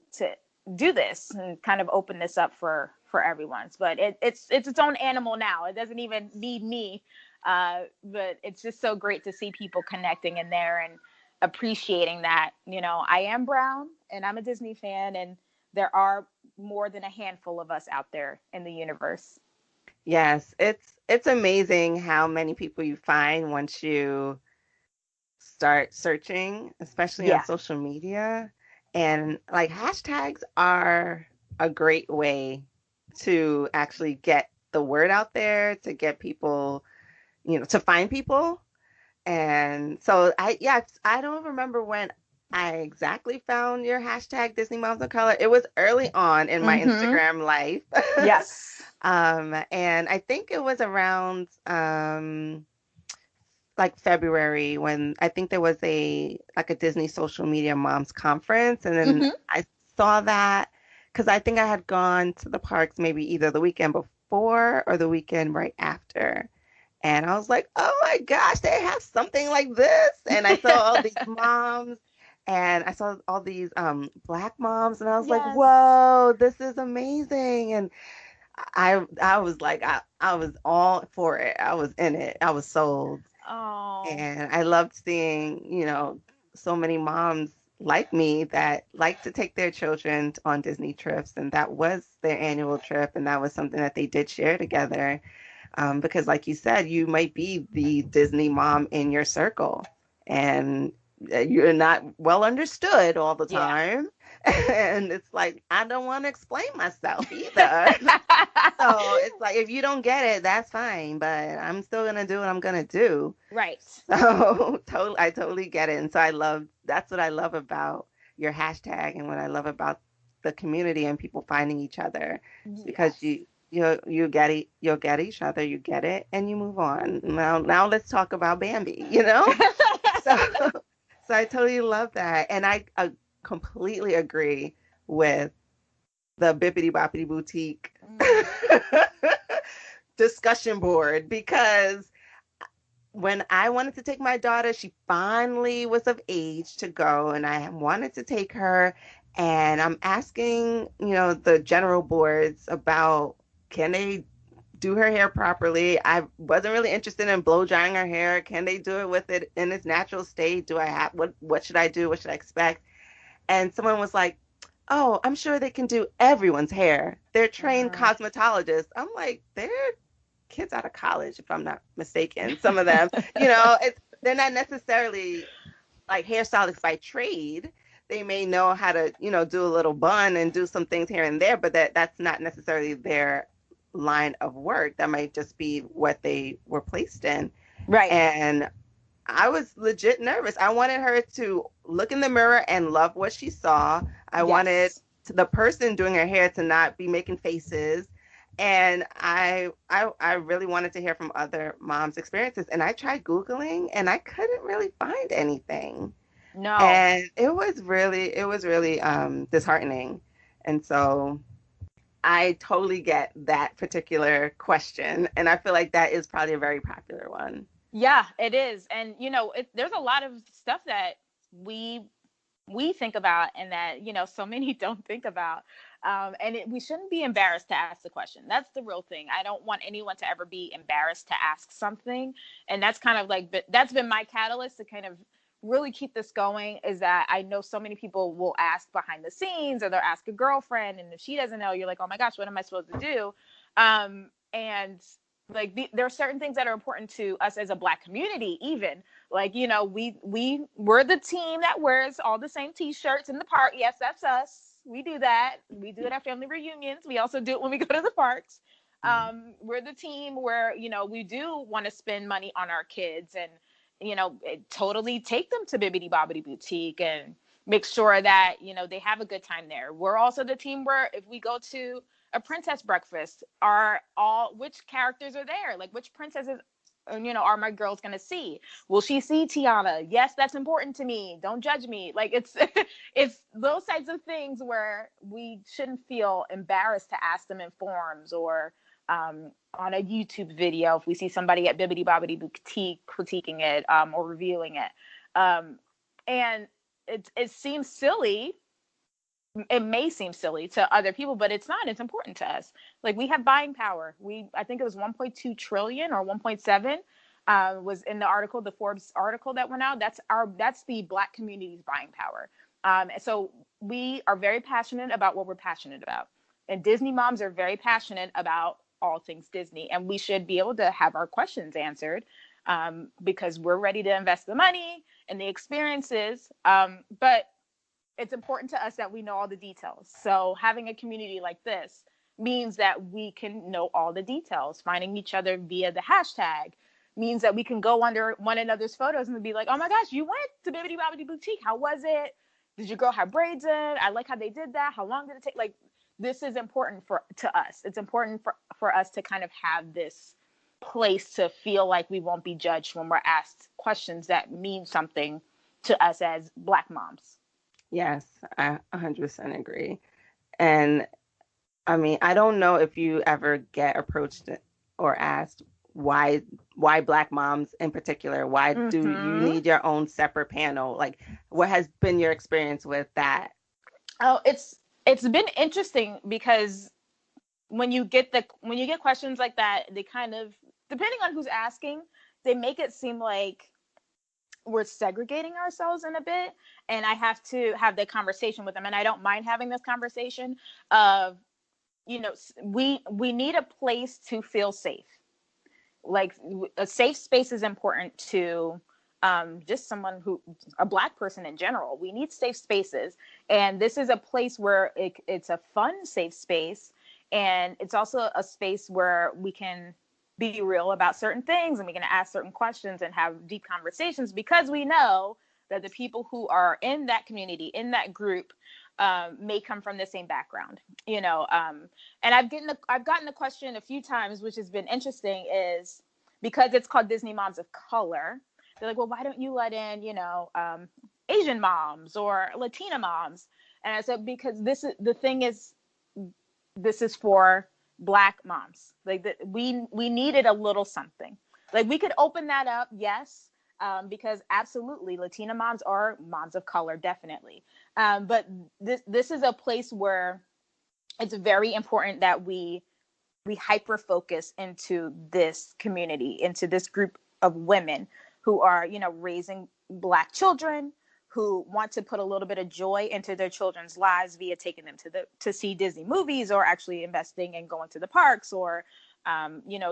do this and kind of open this up for everyone. But it's its own animal now. It doesn't even need me. But it's just so great to see people connecting in there and appreciating that, I am brown and I'm a Disney fan, and there are more than a handful of us out there in the universe. Yes, it's amazing how many people you find once you start searching, especially on Yeah. social media. And like hashtags are a great way to actually get the word out there, to get people, to find people. And so I don't remember when I exactly found your hashtag Disney Moms of Color. It was early on in my Mm-hmm. Instagram life. Yes. And I think it was around like February, when I think there was a Disney social media moms conference, and then Mm-hmm. I saw that because I think I had gone to the parks maybe either the weekend before or the weekend right after. And I was like, oh my gosh, they have something like this. And I saw all these moms, and I saw all these Black moms, and I was like, Yes. whoa, this is amazing. And I was like, I was all for it. I was in it. I was sold. Oh. And I loved seeing, so many moms like me that like to take their children on Disney trips. And that was their annual trip. And that was something that they did share together. Because, like you said, you might be the Disney mom in your circle, and you're not well understood all the Yeah. time. And it's like, I don't want to explain myself either. So it's like, if you don't get it, that's fine, but I'm still going to do what I'm going to do. Right. So I totally get it. And so that's what I love about your hashtag, and what I love about the community and people finding each other. It's because Yes. you'll get each other, you get it, and you move on. Now let's talk about Bambi, So so I totally love that. And I completely agree with the Bippity Boppity Boutique Mm. discussion board, because when I wanted to take my daughter, she finally was of age to go, and I wanted to take her. And I'm asking, the general boards about, can they do her hair properly? I wasn't really interested in blow drying her hair. Can they do it with it in its natural state? Do I have what should I do? What should I expect? And someone was like, oh, I'm sure they can do everyone's hair. They're trained Mm. cosmetologists. I'm like, they're kids out of college, if I'm not mistaken. Some of them, they're not necessarily like hairstylists by trade. They may know how to, do a little bun and do some things here and there, but that's not necessarily their line of work. That might just be what they were placed in. Right. And I was legit nervous. I wanted her to look in the mirror and love what she saw. I wanted Yes. the person doing her hair to not be making faces. And I really wanted to hear from other moms' experiences. And I tried Googling and I couldn't really find anything. No. And it was really disheartening. And so I totally get that particular question. And I feel like that is probably a very popular one. Yeah, it is. And there's a lot of stuff that we we think about and that so many don't think about. And we shouldn't be embarrassed to ask the question. That's the real thing. I don't want anyone to ever be embarrassed to ask something. And that's kind of like, that's been my catalyst to kind of really keep this going, is that I know so many people will ask behind the scenes, or they'll ask a girlfriend, and if she doesn't know, you're like, oh my gosh, what am I supposed to do? And like there are certain things that are important to us as a Black community, even like we're the team that wears all the same t-shirts in the park. Yes, that's us. We do that. We do it at family reunions. We also do it when we go to the parks. We're the team where we do want to spend money on our kids, and totally take them to Bibbidi Bobbidi Boutique and make sure that they have a good time there. We're also the team where if we go to a princess breakfast, are all which characters are there, like which princesses are my girls going to see? Will she see Tiana? Yes, that's important to me. Don't judge me. Like it's it's those types of things where we shouldn't feel embarrassed to ask them in forums, or on a YouTube video if we see somebody at Bibbidi Bobbidi Boutique critiquing it, or reviewing it. And it seems silly. It may seem silly to other people, but it's not. It's important to us. Like, we have buying power. I think it was 1.2 trillion or 1.7 was in the article, the Forbes article that went out. That's the Black community's buying power. So we are very passionate about what we're passionate about, and Disney moms are very passionate about all things Disney, and we should be able to have our questions answered, because we're ready to invest the money and the experiences. But it's important to us that we know all the details. So having a community like this means that we can know all the details. Finding each other via the hashtag means that we can go under one another's photos and be like, oh my gosh, you went to Bibbidi Bobbidi Boutique. How was it? Did your girl have braids in? I like how they did that. How long did it take? Like, this is important to us. It's important for us to kind of have this place to feel like we won't be judged when we're asked questions that mean something to us as Black moms. Yes, I 100% agree. And I mean, I don't know if you ever get approached or asked why Black moms in particular, why do you Mm-hmm. need your own separate panel? Like, what has been your experience with that? Oh, it's been interesting because when you get questions like that, they kind of, depending on who's asking, they make it seem like we're segregating ourselves in a bit, and I have to have the conversation with them, and I don't mind having this conversation of, we need a place to feel safe. Like, a safe space is important to just someone who, a Black person in general. We need safe spaces, and this is a place where it's a fun, safe space, and it's also a space where we can be real about certain things, and we can ask certain questions and have deep conversations, because we know that the people who are in that community, in that group, may come from the same background, and I've gotten the question a few times, which has been interesting, is because it's called Disney Moms of Color. They're like, well, why don't you let in, Asian moms or Latina moms? And I said, because the thing is, this is for Black moms. Like, we needed a little something. Like, we could open that up, yes, because absolutely, Latina moms are moms of color, definitely. But this is a place where it's very important that we hyper focus into this community, into this group of women who are, raising Black children, who want to put a little bit of joy into their children's lives via taking them to see Disney movies, or actually investing and going to the parks, or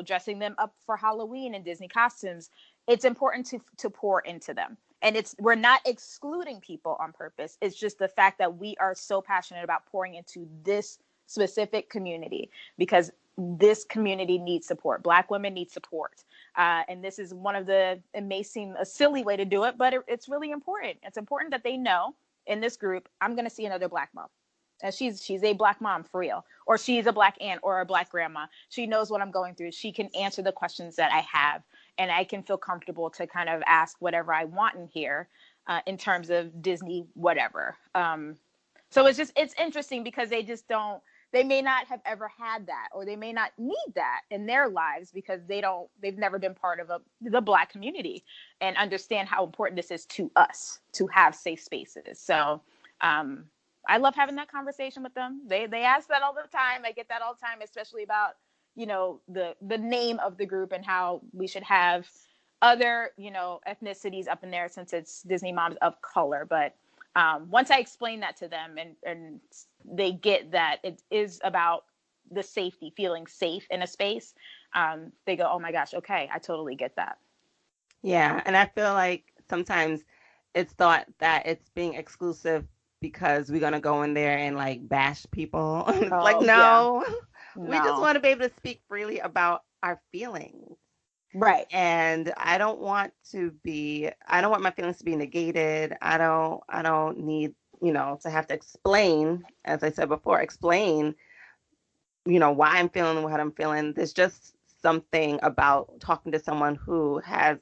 dressing them up for Halloween in Disney costumes. It's important to pour into them. And we're not excluding people on purpose. It's just the fact that we are so passionate about pouring into this specific community, because this community needs support. Black women need support. And this is one of it may seem a silly way to do it, but it's really important. It's important that they know, in this group, I'm going to see another Black mom. And she's a Black mom for real, or she's a Black aunt or a Black grandma. She knows what I'm going through. She can answer the questions that I have, and I can feel comfortable to kind of ask whatever I want in here, in terms of Disney, whatever. So it's interesting, because they may not have ever had that, or they may not need that in their lives, because they've never been part of the Black community and understand how important this is to us to have safe spaces. So, I love having that conversation with them. They ask that all the time. I get that all the time, especially about, the name of the group and how we should have other, ethnicities up in there, since it's Disney Moms of Color. But once I explain that to them, and they get that it is about the safety, feeling safe in a space, they go, oh my gosh, okay, I totally get that. Yeah, and I feel like sometimes it's thought that it's being exclusive because we're gonna go in there and like bash people. It's like, Oh yeah, no, we just no, want to be able to speak freely about our feelings. right, And I don't want my feelings to be negated. I don't need, to have to explain, as I said before, why I'm feeling what I'm feeling. There's just something about talking to someone who has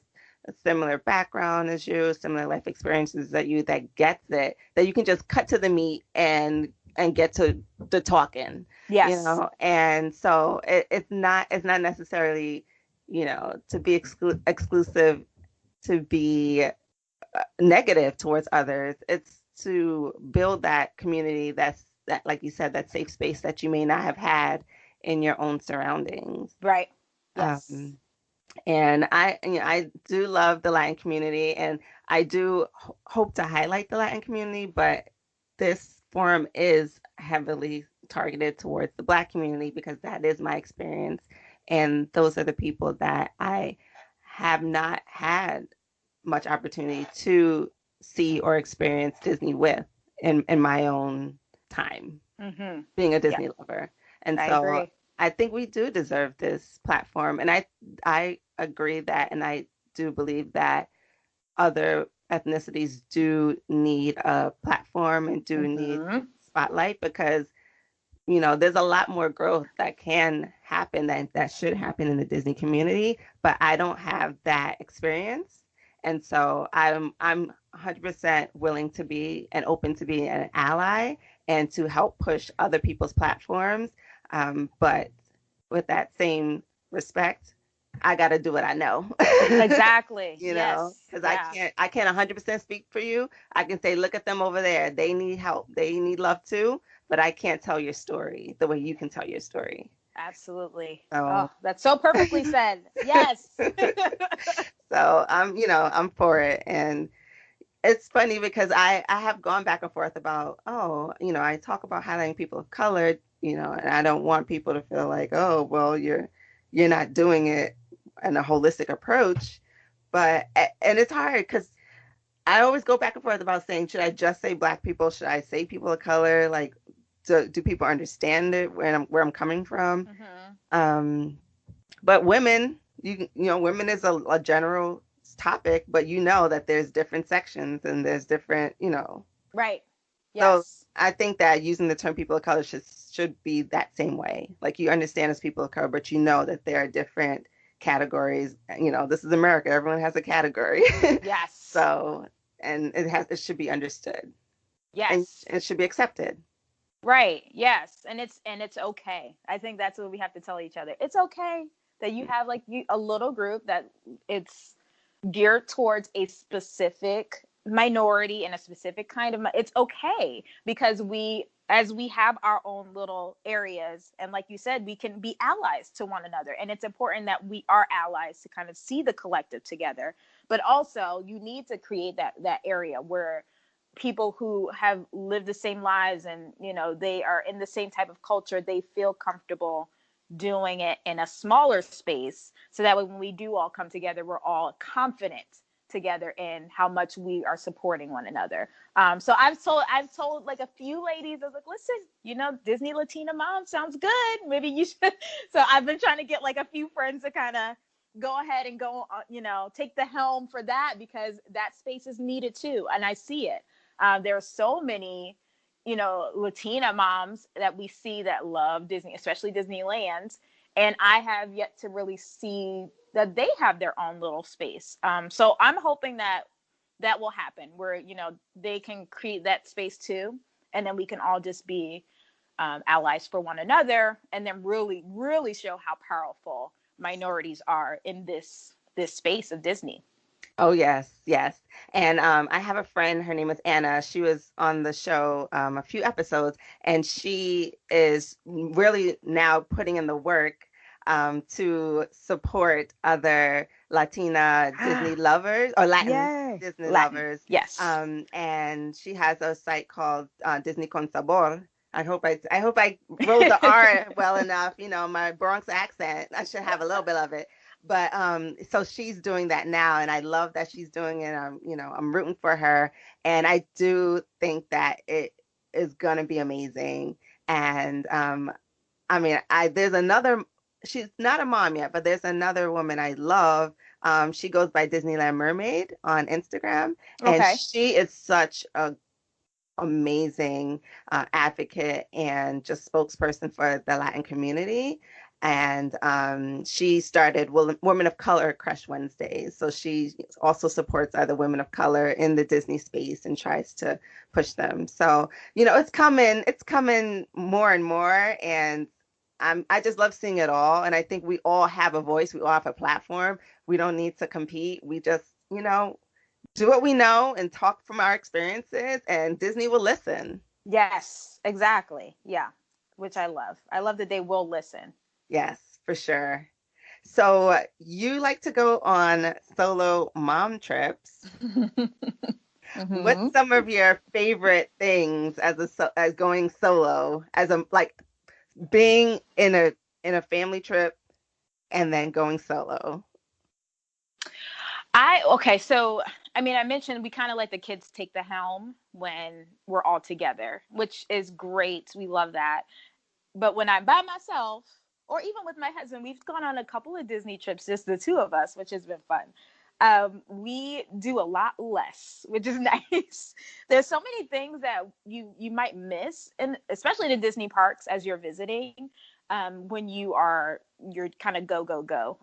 a similar background as you, similar life experiences that gets it, that you can just cut to the meat and get to the talking, yes, and so it's not necessarily, to be exclusive, to be negative towards others. It's to build that community, that, like you said, that safe space that you may not have had in your own surroundings. right, yes, Um, and I do love the Latin community, and I do hope to highlight the Latin community, but this forum is heavily targeted towards the Black community, because that is my experience, and those are the people that I have not had much opportunity to see or experience Disney with in my own time, mm-hmm. being a Yeah, Disney lover. And I so agree. I think we do deserve this platform. And I agree that, and I do believe that other ethnicities do need a platform and do need Mm-hmm. spotlight, because there's a lot more growth that can happen, that should happen in the Disney community, but I don't have that experience. And so I'm 100% willing to be and open to be an ally and to help push other people's platforms. But with that same respect, I got to do what I know. Exactly. Yes. Because Yeah. I can't 100% speak for you. I can say, look at them over there. They need help. They need love too, but I can't tell your story the way you can tell your story. Absolutely. Oh, So, that's so perfectly said. Yes. so I'm for it. And it's funny because I have gone back and forth about, I talk about highlighting people of color, and I don't want people to feel like, oh, well, you're not doing it in a holistic approach. And it's hard because I always go back and forth about saying, should I just say Black people? Should I say people of color? Like, do people understand it where I'm coming from? Mm-hmm. Um, but women, women is a general topic, but that there's different sections and there's different, Right. so Yes. I think that using the term people of color should be that same way. Like, you understand as people of color, but that there are different categories. This is America. Everyone has a category. Yes. So, and it should be understood, and Yes. it should be accepted. Right. Yes. And it's okay. I think that's what we have to tell each other. It's okay that you have a little group that it's geared towards a specific minority and a specific kind of it's okay, because as we have our own little areas, and like you said, we can be allies to one another, and it's important that we are allies to kind of see the collective together. But also, you need to create that area where people who have lived the same lives, and they are in the same type of culture, they feel comfortable doing it in a smaller space, so that way when we do all come together, we're all confident together in how much we are supporting one another. So I've told like a few ladies, I was like, listen, Disney Latina mom sounds good, maybe you should. So I've been trying to get like a few friends to kind of go ahead and go, take the helm for that, because that space is needed too, and I see it. There are so many, Latina moms that we see that love Disney, especially Disneyland. And I have yet to really see that they have their own little space. So I'm hoping that that will happen where, they can create that space too. And then we can all just be allies for one another, and then really, really show how powerful minorities are in this space of Disney. Oh, yes, yes. And I have a friend, her name is Anna. She was on the show a few episodes, and she is really now putting in the work to support other Latina Disney lovers or Latin Yay. Disney Latin. lovers. Yes. And she has a site called Disney Con Sabor. I hope I wrote the R well enough. My Bronx accent. I should have a little bit of it. But so she's doing that now, and I love that she's doing it. I'm rooting for her, and I do think that it is gonna be amazing. And I mean, I there's another. She's not a mom yet, but there's another woman I love. She goes by Disneyland Mermaid on Instagram, and Okay. she is such a amazing advocate and just spokesperson for the Latin community. And she started Women of Color Crush Wednesdays. So she also supports other women of color in the Disney space and tries to push them. So, it's coming more and more. And I just love seeing it all. And I think we all have a voice, we all have a platform. We don't need to compete. We just, do what we know and talk from our experiences, and Disney will listen. Yes, exactly. Yeah, which I love. I love that they will listen. Yes, for sure. So you like to go on solo mom trips. What's Hmm. some of your favorite things as going solo, as a like being in a family trip and then going solo? Okay, so I mean, I mentioned we kind of let the kids take the helm when we're all together, which is great. We love that. But when I'm by myself, or even with my husband, we've gone on a couple of Disney trips, just the two of us, which has been fun. We do a lot less, which is nice. There's so many things that you might miss, and especially the Disney parks as you're visiting. When you're kind of go,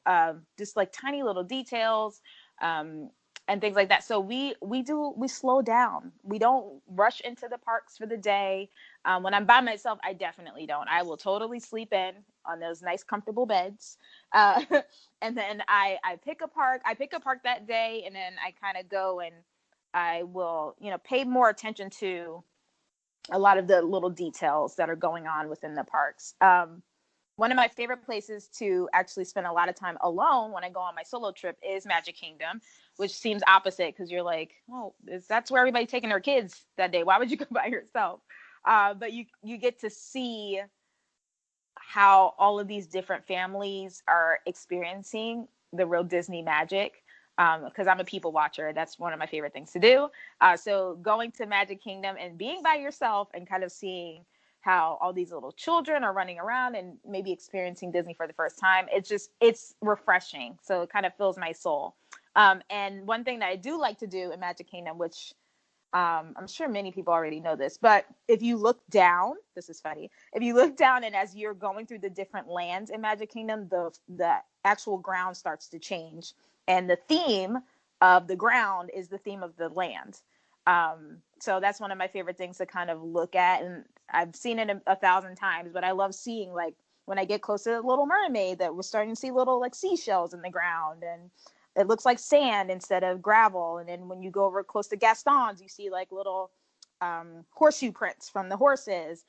just like tiny little details, um, and things like that. So we slow down. We don't rush into the parks for the day. When I'm by myself, I definitely don't. I will totally sleep in on those nice, comfortable beds. Uh, and then I pick a park. I pick a park that day, and then I kind of go and I will, pay more attention to a lot of the little details that are going on within the parks. One of my favorite places to actually spend a lot of time alone when I go on my solo trip is Magic Kingdom, which seems opposite because you're like, oh, that's where everybody's taking their kids that day. Why would you go by yourself? But you get to see how all of these different families are experiencing the real Disney magic. Because I'm a people watcher, that's one of my favorite things to do. So going to Magic Kingdom and being by yourself and kind of seeing how all these little children are running around and maybe experiencing Disney for the first time, it's refreshing. So it kind of fills my soul. And one thing that I do like to do in Magic Kingdom, which I'm sure many people already know this, but if you look down, this is funny. If you look down and as you're going through the different lands in Magic Kingdom, the actual ground starts to change, and the theme of the ground is the theme of the land. So that's one of my favorite things to kind of look at, and I've seen it a thousand times, but I love seeing like when I get close to the Little Mermaid that we're starting to see little like seashells in the ground, and it looks like sand instead of gravel. And then when you go over close to Gaston's, you see like little horseshoe prints from the horses.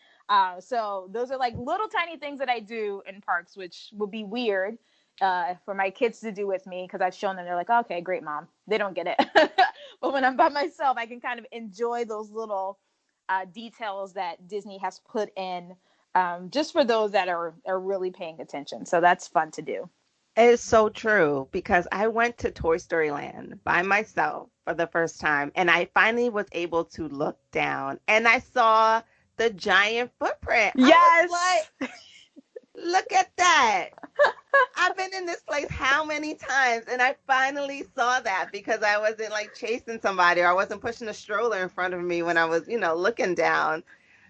So those are like little tiny things that I do in parks, which would be weird for my kids to do with me because I've shown them. They're like, okay, great, mom. They don't get it. But when I'm by myself, I can kind of enjoy those little details that Disney has put in, just for those that are really paying attention. So that's fun to do. It's so true because I went to Toy Story Land by myself for the first time and I finally was able to look down and I saw the giant footprint. I was Yes. like, look at that. I've been in this place how many times and I finally saw that because I wasn't like chasing somebody or I wasn't pushing a stroller in front of me when I was, looking down.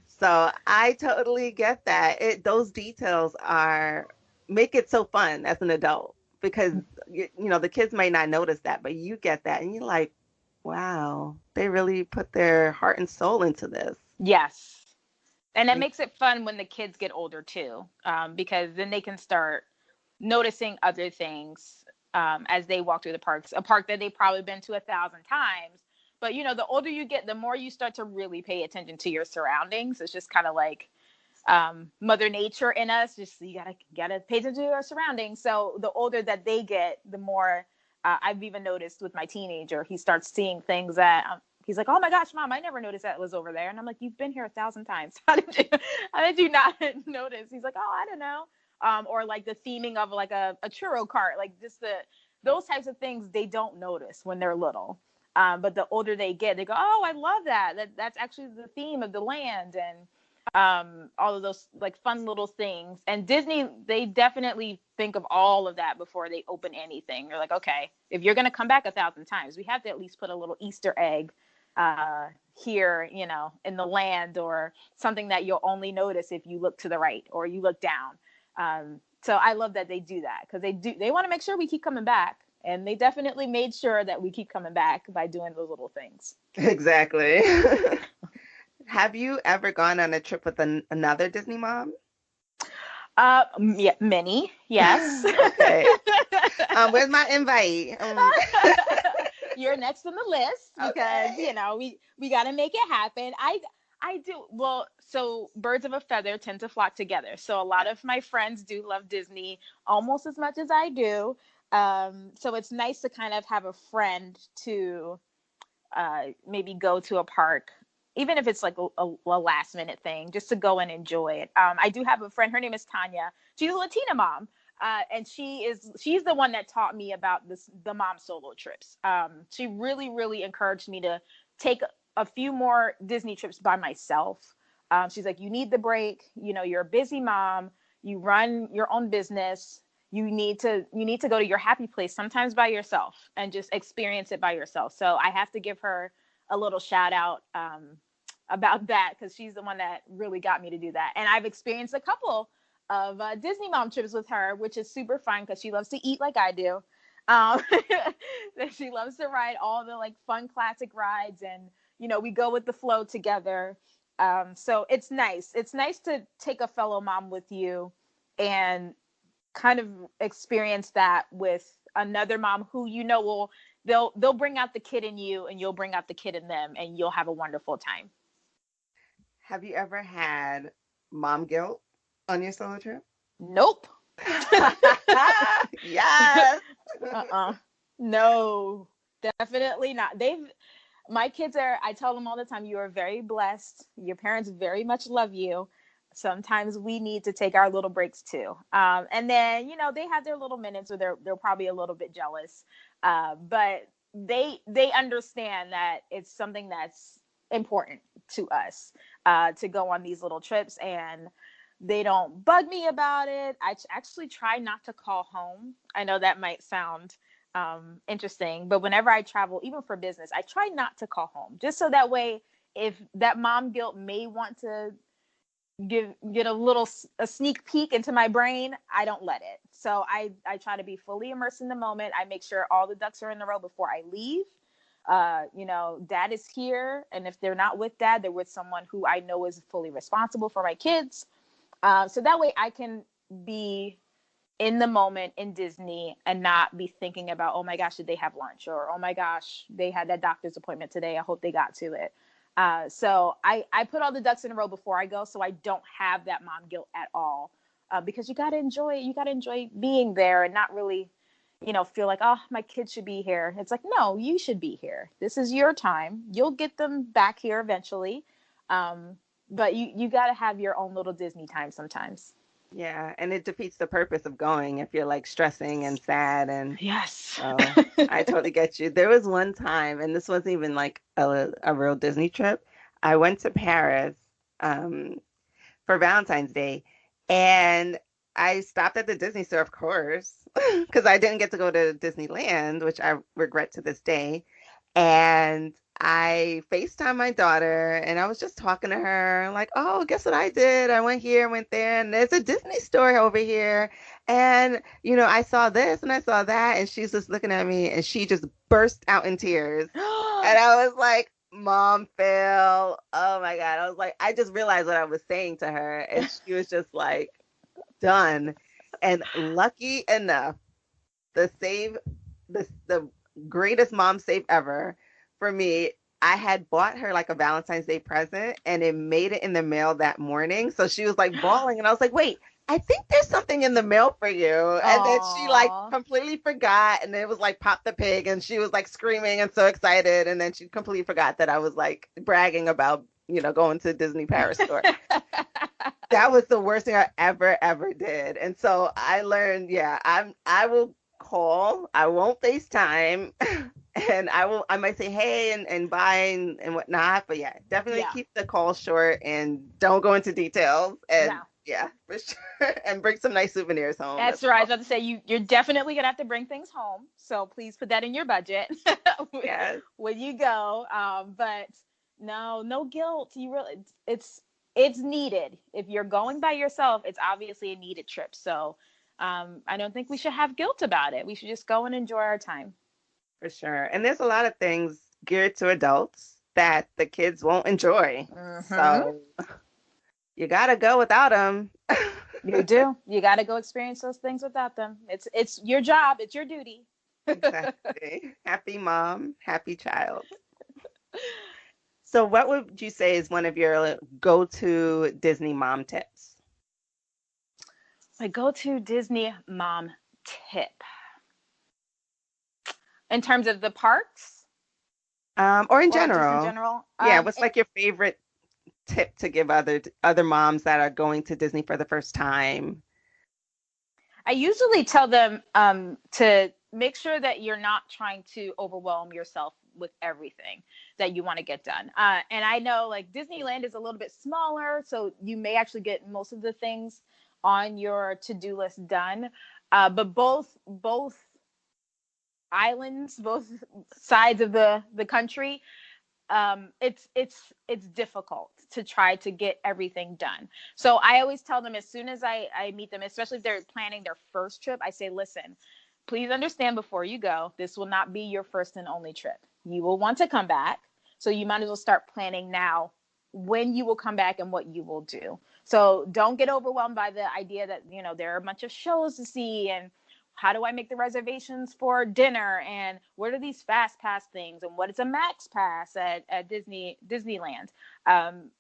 So I totally get that. Those details are make it so fun as an adult because the kids may not notice that, but you get that and you're like, wow, they really put their heart and soul into this. Yes. And that Like, makes it fun when the kids get older too, because then they can start noticing other things, as they walk through the parks, a park that they've probably been to 1,000 times. But the older you get, the more you start to really pay attention to your surroundings. It's just kind of like, Mother Nature in us. Just you gotta pay attention to your surroundings. So the older that they get, the more, I've even noticed with my teenager, he starts seeing things that, he's like, "Oh my gosh, mom, I never noticed that was over there." And I'm like, "You've been here 1,000 times. How did you not notice?" He's like, "Oh, I don't know." Or like the theming of like a churro cart, like just those types of things they don't notice when they're little. But the older they get, they go, "Oh, I love that. That's actually the theme of the land," and all of those like fun little things. And Disney, they definitely think of all of that before they open anything. They're like, okay, if you're gonna come back 1,000 times, we have to at least put a little Easter egg, here, in the land, or something that you'll only notice if you look to the right or you look down. So I love that they do that because they want to make sure we keep coming back. And they definitely made sure that we keep coming back by doing those little things. exactly. Have you ever gone on a trip with another Disney mom? Yeah, many, yes. Okay. Where's my invite? You're next on the list because Okay. we got to make it happen. I do well. So birds of a feather tend to flock together. So a lot Yeah. of my friends do love Disney almost as much as I do. So it's nice to kind of have a friend to, maybe go to a park, even if it's like a last minute thing, just to go and enjoy it. I do have a friend. Her name is Tanya. She's a Latina mom, and she's the one that taught me about the mom solo trips. She really really encouraged me to take a few more Disney trips by myself. She's like, you need the break. You're a busy mom. You run your own business. You need to go to your happy place sometimes by yourself and just experience it by yourself. So I have to give her a little shout out, about that, because she's the one that really got me to do that. And I've experienced a couple of Disney mom trips with her, which is super fun because she loves to eat like I do. Um, she loves to ride all the like fun classic rides, and we go with the flow together. So it's nice. It's nice to take a fellow mom with you and kind of experience that with another mom who will they'll bring out the kid in you and you'll bring out the kid in them and you'll have a wonderful time. Have you ever had mom guilt on your solo trip? Nope. Yes. Uh-uh. No, definitely not. My kids I tell them all the time, you are very blessed. Your parents very much love you. Sometimes we need to take our little breaks too. And then, they have their little minutes where they're probably a little bit jealous. But they understand that it's something that's important to us, to go on these little trips, and they don't bug me about it. I actually try not to call home. I know that might sound, interesting, but whenever I travel, even for business, I try not to call home, just so that way, if that mom guilt may want to get a sneak peek into my brain, I don't let it. So I try to be fully immersed in the moment. I make sure all the ducks are in a row before I leave. Dad is here, and if they're not with dad, they're with someone who I know is fully responsible for my kids. So that way I can be in the moment in Disney and not be thinking about, oh my gosh, did they have lunch? Or, oh my gosh, they had that doctor's appointment today. I hope they got to it. So I put all the ducks in a row before I go, so I don't have that mom guilt at all. Because you got to enjoy it. You got to enjoy being there and not really, feel like, oh, my kids should be here. It's like, no, you should be here. This is your time. You'll get them back here eventually. Um, but you got to have your own little Disney time sometimes. Yeah, and it defeats the purpose of going if you're like stressing and sad and Yes. so I totally get you. There was one time, and this wasn't even like a real Disney trip. I went to Paris um, for Valentine's Day, and I stopped at the Disney store, of course, because I didn't get to go to Disneyland, which I regret to this day. And I FaceTimed my daughter and I was just talking to her, like, oh, guess what I did? I went here, went there, and there's a Disney store over here. And, I saw this and I saw that. And she's just looking at me and she just burst out in tears. And I was like, Mom fail. Oh my God. I was like, I just realized what I was saying to her. And she was just like, done. And lucky enough, the save, the greatest mom save ever for me. I had bought her like a Valentine's Day present and it made it in the mail that morning. So she was like bawling and I was like, wait, I think there's something in the mail for you. And then she like Aw. completely forgot and it was like Pop the Pig and she was like screaming and so excited. And then she completely forgot that I was like bragging about, going to Disney Paris store. That was the worst thing I ever did. And so I learned, yeah, I will call, I won't FaceTime, and I might say hey and bye and whatnot. But yeah, definitely Yeah. keep the call short and don't go into details. And No. yeah, for sure. And bring some nice souvenirs home as That's right. I was well. about to say you're definitely gonna have to bring things home. So please put that in your budget Yes. when you go. But no guilt. You really it's needed. If you're going by yourself, it's obviously a needed trip. So I don't think we should have guilt about it. We should just go and enjoy our time. For sure. And there's a lot of things geared to adults that the kids won't enjoy. Hmm. So you gotta go without them. You do. You got to go experience those things without them. It's your job. It's your duty. Exactly. Happy mom, happy child. So, what would you say is one of your go-to Disney mom tips? My go-to Disney mom tip in terms of the parks Or in or just in general? general. Yeah, what's like your favorite tip to give other moms that are going to Disney for the first time? I usually tell them to make sure that you're not trying to overwhelm yourself with everything that you want to get done. And I know like Disneyland is a little bit smaller, so you may actually get most of the things on your to-do list done. But both islands, both sides of the country, it's difficult to try to get everything done. So I always tell them as soon as I meet them, especially if they're planning their first trip, I say, listen, please understand before you go, this will not be your first and only trip. You will want to come back. So you might as well start planning now when you will come back and what you will do. So don't get overwhelmed by the idea that, there are a bunch of shows to see and how do I make the reservations for dinner and what are these fast pass things and what is a max pass at Disneyland. Um,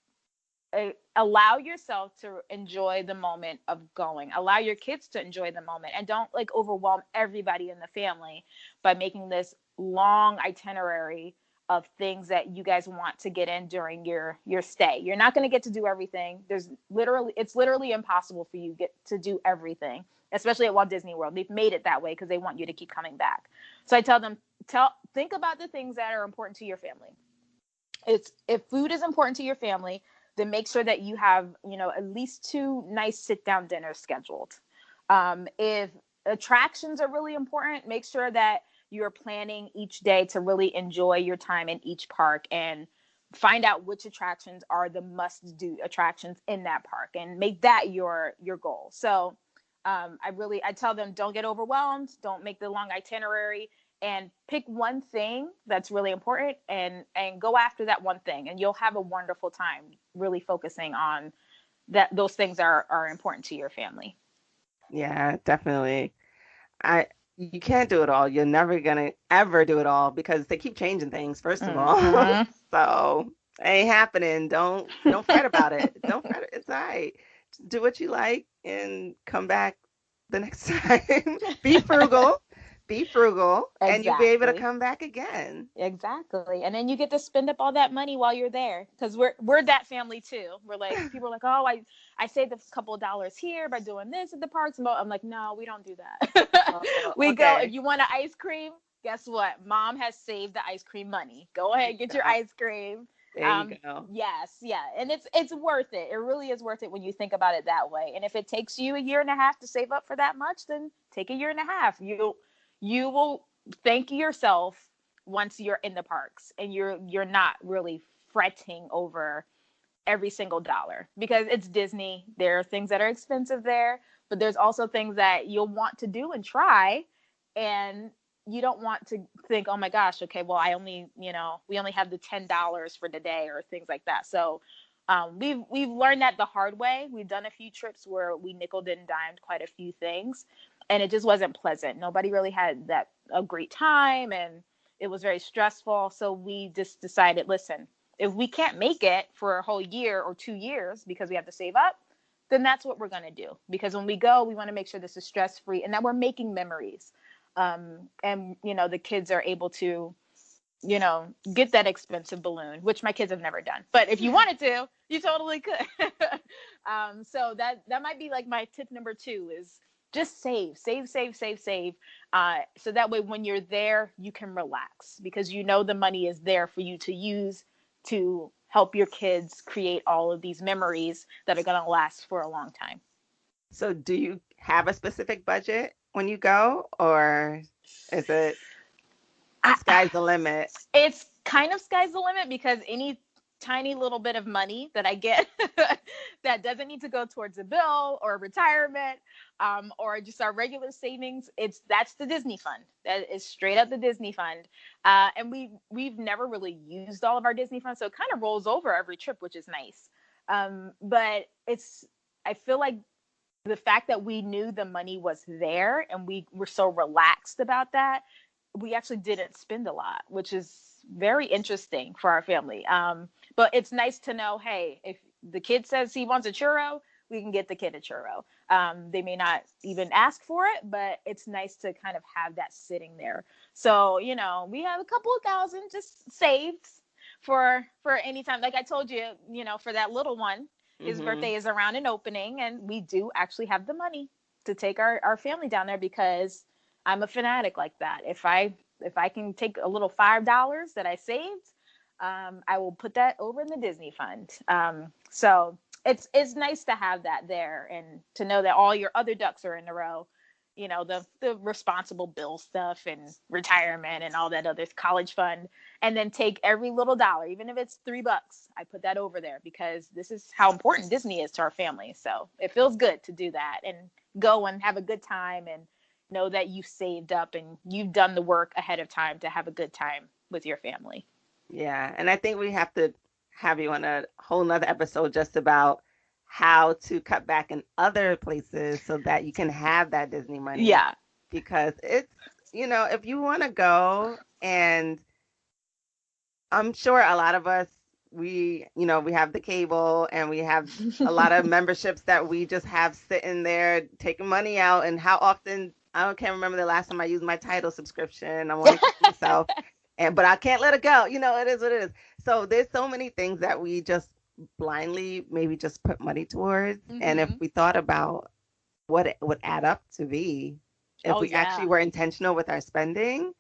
Allow yourself to enjoy the moment of going, allow your kids to enjoy the moment, and don't like overwhelm everybody in the family by making this long itinerary of things that you guys want to get in during your stay. You're not going to get to do everything. It's literally impossible for you get to do everything, especially at Walt Disney World. They've made it that way because they want you to keep coming back. So I tell them, think about the things that are important to your family. It's if food is important to your family, then make sure that you have, at least two nice sit down dinners scheduled. If attractions are really important, make sure that you're planning each day to really enjoy your time in each park and find out which attractions are the must do attractions in that park and make that your goal. So I tell them, don't get overwhelmed, don't make the long itinerary, and pick one thing that's really important and go after that one thing, and you'll have a wonderful time really focusing on that those things are important to your family. Yeah, definitely. I You can't do it all. You're never gonna ever do it all because they keep changing things, first of all. Hmm. So it ain't happening. Don't fret about it. Don't fret. It's all right. Just do what you like and come back the next time. Be frugal. be frugal, and you'll be able to Exactly. come back again. Exactly. And then you get to spend up all that money while you're there. Because we're that family too. We're like, people are like, oh, I saved a couple of dollars here by doing this at the parks. I'm like, no, we don't do that. Oh, We go, if okay. you want an ice cream, guess what? Mom has saved the ice cream money. Go ahead, get your So, ice cream. there you go. Yes, yeah. And it's worth it. It really is worth it when you think about it that way. And if it takes you a year and a half to save up for that much, then take a year and a half. You will thank yourself once you're in the parks and you're not really fretting over every single dollar, because it's Disney. There are things that are expensive there, but there's also things that you'll want to do and try, and you don't want to think, oh my gosh, okay, well, I only, we only have the $10 for today or things like that. So we've learned that the hard way. We've done a few trips where we nickel and dimed quite a few things, and it just wasn't pleasant. Nobody really had that a great time, and it was very stressful. So we just decided, listen, if we can't make it for a whole year or 2 years because we have to save up, then that's what we're going to do. Because when we go, we want to make sure this is stress free and that we're making memories. And, the kids are able to, get that expensive balloon, which my kids have never done. But if you wanted to, you totally could. So that might be like my tip number 2 is just save. So that way, when you're there, you can relax because the money is there for you to use to help your kids create all of these memories that are going to last for a long time. So, do you have a specific budget when you go, or is it I, sky's the limit? it's kind of sky's the limit because any tiny little bit of money that I get that doesn't need to go towards a bill or retirement, or just our regular savings, that's the Disney fund. That is straight up the Disney fund. And we've never really used all of our Disney funds, so it kind of rolls over every trip, which is nice. But I feel like the fact that we knew the money was there and we were so relaxed about that, we actually didn't spend a lot, which is very interesting for our family. But it's nice to know, hey, if the kid says he wants a churro, we can get the kid a churro. They may not even ask for it, but it's nice to kind of have that sitting there. So, we have a couple of thousand just saved for any time. Like I told you, for that little one, his Mm-hmm. birthday is around an opening, and we do actually have the money to take our family down there because I'm a fanatic like that. If I can take a little $5 that I saved, I will put that over in the Disney fund. So it's nice to have that there and to know that all your other ducks are in a row. The responsible bill stuff and retirement and all that other college fund, and then take every little dollar, even if it's $3, I put that over there because this is how important Disney is to our family. So it feels good to do that and go and have a good time and know that you saved up and you've done the work ahead of time to have a good time with your family. Yeah, and I think we have to have you on a whole nother episode just about how to cut back in other places so that you can have that Disney money. Yeah. Because if you want to go, and I'm sure a lot of us, we have the cable and we have a lot of memberships that we just have sitting there taking money out. And how often, can't remember the last time I used my title subscription. I'm only kicking myself. But I can't let it go. It is what it is. So there's so many things that we just blindly maybe just put money towards. And if Mm-hmm. we thought about what it would add up to be, if Oh we actually yeah. were intentional with our spending,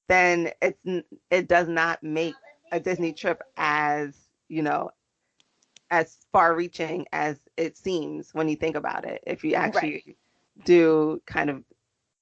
then it does not make a Disney trip as far reaching as it seems when you think about it. If you Right. actually do kind of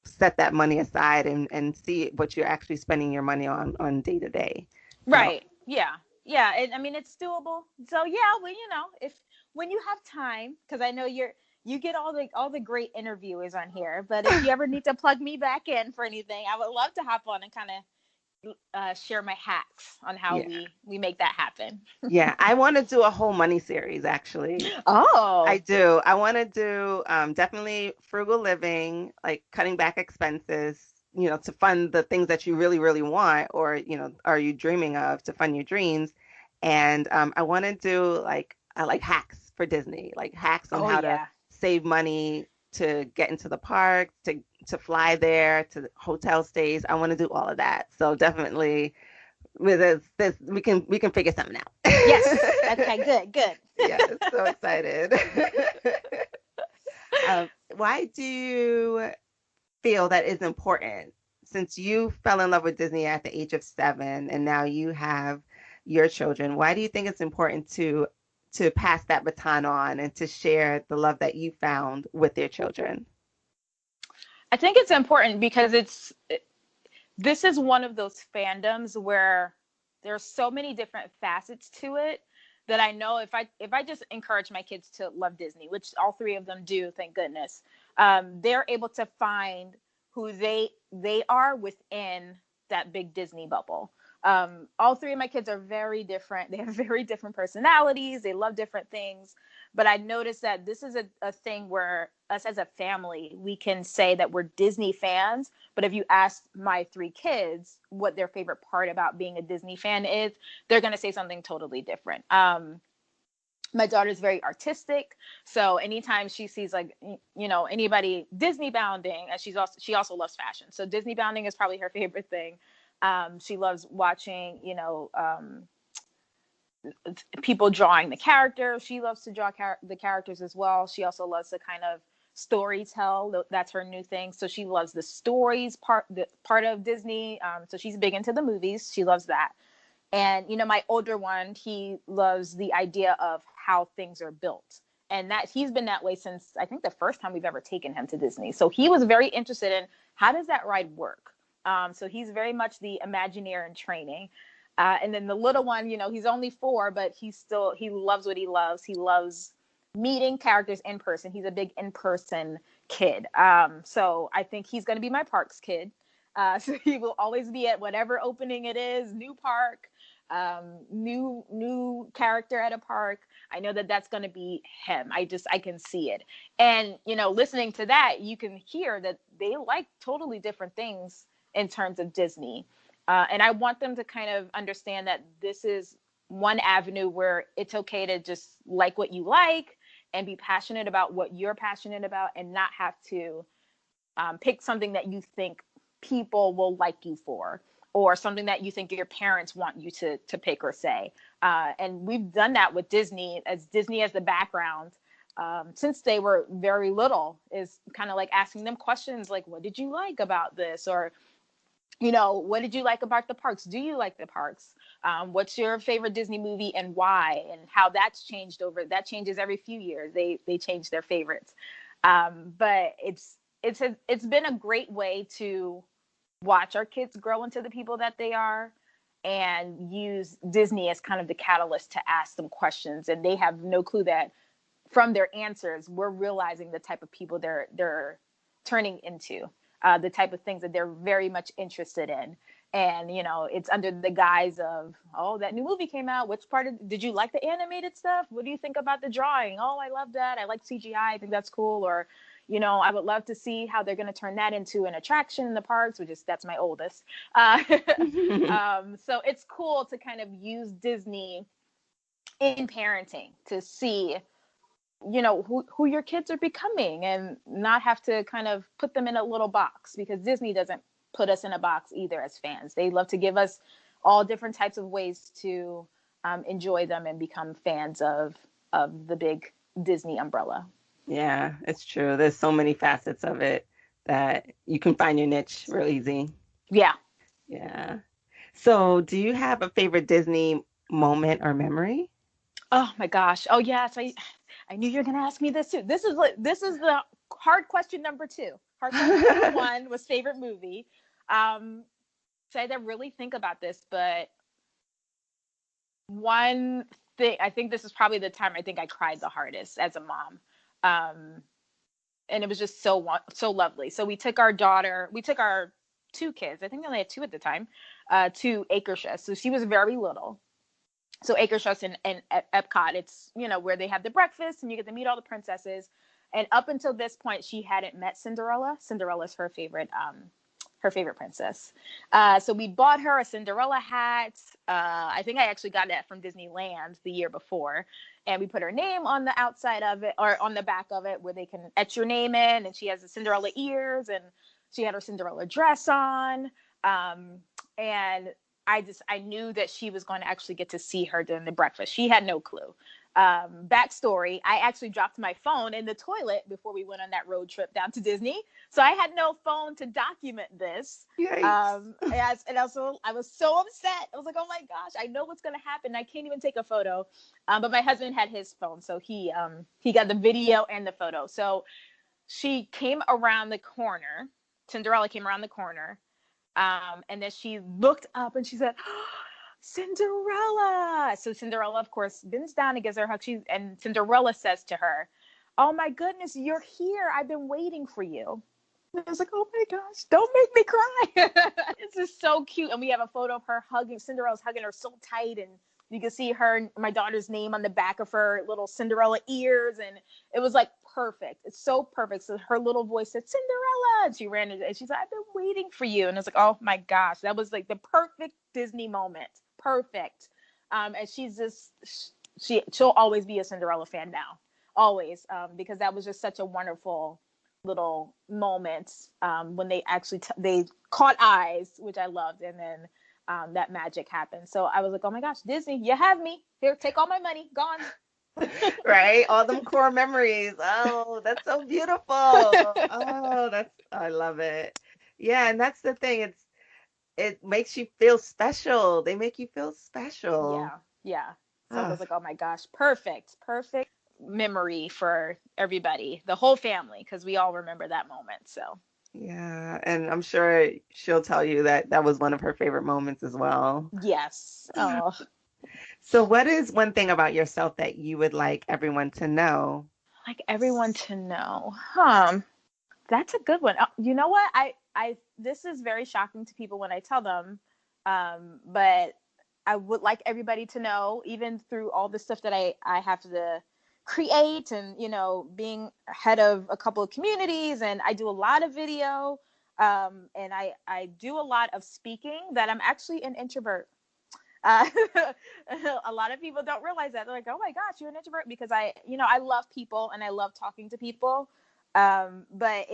set that money aside and see what you're actually spending your money on day to day. So Right. Yeah. Yeah. I mean, it's doable. So yeah, well, if when you have time, because I know you get all the great interviewers on here, but if you ever need to plug me back in for anything, I would love to hop on and kind of share my hacks on how yeah, we make that happen. yeah, I want to do a whole money series actually. I Oh. do. I want to do definitely frugal living, like cutting back expenses, to fund the things that you really, really want, or, are you dreaming of to fund your dreams. And I want to do like hacks for Disney, like hacks on Oh how to yeah. save money to get into the park, to fly there, to the hotel stays. I want to do all of that. So definitely with this we can figure something out. Yes. Okay, good, good. Yes, so excited. Why do you feel that is important since you fell in love with Disney at the age of 7 and now you have your children? Why do you think it's important to pass that baton on and to share the love that you found with their children? I think it's important because this is one of those fandoms where there's so many different facets to it that I know if I just encourage my kids to love Disney, which all three of them do, thank goodness, they're able to find who they are within that big Disney bubble. All three of my kids are very different. They have very different personalities. They love different things. But I noticed that this is a thing where us as a family, we can say that we're Disney fans. But if you ask my three kids what their favorite part about being a Disney fan is, they're going to say something totally different. My daughter's very artistic, so anytime she sees like anybody Disney bounding, and she also loves fashion, so Disney bounding is probably her favorite thing. She loves watching people drawing the characters. She loves to draw the characters as well. She also loves to kind of story tell. That's her new thing. So she loves the stories part of Disney. So she's big into the movies. She loves that. And my older one, he loves the idea of how things are built. And that he's been that way since I think the first time we've ever taken him to Disney. So he was very interested in how does that ride work. So he's very much the Imagineer in training. And then the little one, he's only 4, but he loves what he loves. He loves meeting characters in person. He's a big in-person kid. So I think he's going to be my parks kid. So he will always be at whatever opening it is, new park, new character at a park. I know that that's going to be him. I can see it. And, listening to that, you can hear that they like totally different things in terms of Disney. And I want them to kind of understand that this is one avenue where it's okay to just like what you like and be passionate about what you're passionate about and not have to pick something that you think people will like you for or something that you think your parents want you to pick or say. And we've done that with Disney as the background since they were very little, is kind of like asking them questions like, what did you like about this? Or what did you like about the parks? Do you like the parks? What's your favorite Disney movie and why? And how that's changed that changes every few years. They change their favorites. But it's been a great way to watch our kids grow into the people that they are and use Disney as kind of the catalyst to ask them questions. And they have no clue that from their answers, we're realizing the type of people they're turning into. The type of things that they're very much interested in. And, it's under the guise of, oh, that new movie came out. Which part did you like the animated stuff? What do you think about the drawing? Oh, I love that. I like CGI. I think that's cool. Or, I would love to see how they're going to turn that into an attraction in the parks, that's my oldest. So it's cool to kind of use Disney in parenting to see who your kids are becoming and not have to kind of put them in a little box, because Disney doesn't put us in a box either as fans. They love to give us all different types of ways to enjoy them and become fans of the big Disney umbrella. Yeah, it's true. There's so many facets of it that you can find your niche real easy. Yeah. Yeah. So do you have a favorite Disney moment or memory? Oh my gosh. Oh yes. I knew you were going to ask me this too. This is the hard question number 2. Hard question number 1 was favorite movie. So I had to really think about this, but one thing, I think this is probably the time I think I cried the hardest as a mom. And it was just so lovely. So we took our 2 kids, I think they only had 2 at the time, to Acrershow. So she was very little. So Acrershow and Epcot, it's, where they have the breakfast and you get to meet all the princesses. And up until this point, she hadn't met Cinderella. Cinderella's her favorite her favorite princess. So we bought her a Cinderella hat. I think I actually got that from Disneyland the year before. And we put her name on the outside of it, or on the back of it, where they can etch your name in. And she has the Cinderella ears, and she had her Cinderella dress on. And I knew that she was going to actually get to see her during the breakfast. She had no clue. Backstory, I actually dropped my phone in the toilet before we went on that road trip down to Disney. So I had no phone to document this. And also I was so upset. I was like, oh my gosh, I know what's going to happen. I can't even take a photo. But my husband had his phone. So he got the video and the photo. So she came around the corner. Cinderella came around the corner. And then she looked up and she said, oh, Cinderella. So Cinderella, of course, bends down and gives her a hug. And Cinderella says to her, oh my goodness, you're here. I've been waiting for you. And I was like, oh my gosh, don't make me cry. It's just so cute. And we have a photo of her hugging. Cinderella's hugging her so tight. And you can see her, my daughter's name on the back of her little Cinderella ears. And it was like perfect. It's so perfect. So her little voice said, Cinderella. And she ran and she said, I've been waiting for you. And I was like, oh my gosh, that was like the perfect Disney moment. Perfect. And she'll always be a Cinderella fan now. Always. Because that was just such a wonderful little moment when they actually they caught eyes, which I loved. And then that magic happened. So I was like, oh my gosh, Disney, you have me. Here, take all my money. Gone. Right? All them core memories. Oh, that's so beautiful. Oh, I love it. Yeah, and that's the thing. It makes you feel special. They make you feel special. Yeah. So I was like, oh my gosh, perfect memory for everybody, the whole family, because we all remember that moment. So yeah, and I'm sure she'll tell you that that was one of her favorite moments as well. yes. Oh. So what is one thing about yourself that you would like everyone to know? Like everyone to know. That's a good one. You know what? This is very shocking to people when I tell them. But I would like everybody to know, even through all the stuff that I have to create, and being head of a couple of communities, and I do a lot of video, and I do a lot of speaking, that I'm actually an introvert. A lot of people don't realize that. They're like, oh my gosh, you're an introvert, because I love people and I love talking to people. But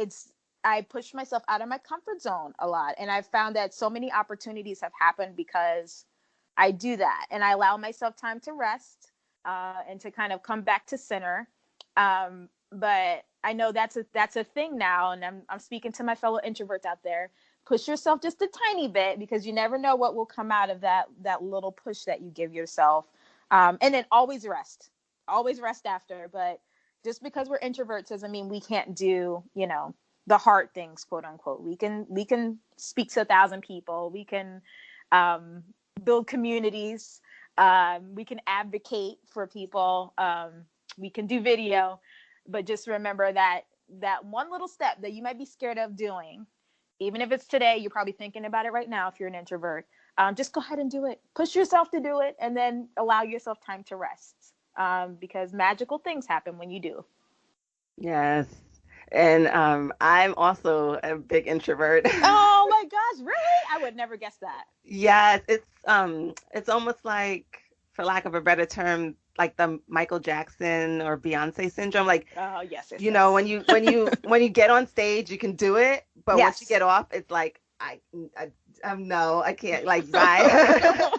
I push myself out of my comfort zone a lot. And I've found that so many opportunities have happened because I do that. And I allow myself time to rest, and to kind of come back to center. But I know that's a thing now. And I'm speaking to my fellow introverts out there. Push yourself just a tiny bit, because you never know what will come out of that little push that you give yourself. And then always rest after. But just because we're introverts doesn't mean we can't do, the hard things, quote unquote. We can speak to 1,000 people. We can build communities. We can advocate for people. We can do video. But just remember that one little step that you might be scared of doing, even if it's today, you're probably thinking about it right now if you're an introvert. Just go ahead and do it. Push yourself to do it, and then allow yourself time to rest. Because magical things happen when you do. Yes. And I'm also a big introvert. Oh my gosh, really? I would never guess that. Yes, it's almost like, for lack of a better term, like the Michael Jackson or Beyonce syndrome. Like, oh yes, when you get on stage, you can do it, but once you get off, it's like no, I can't, like, bye.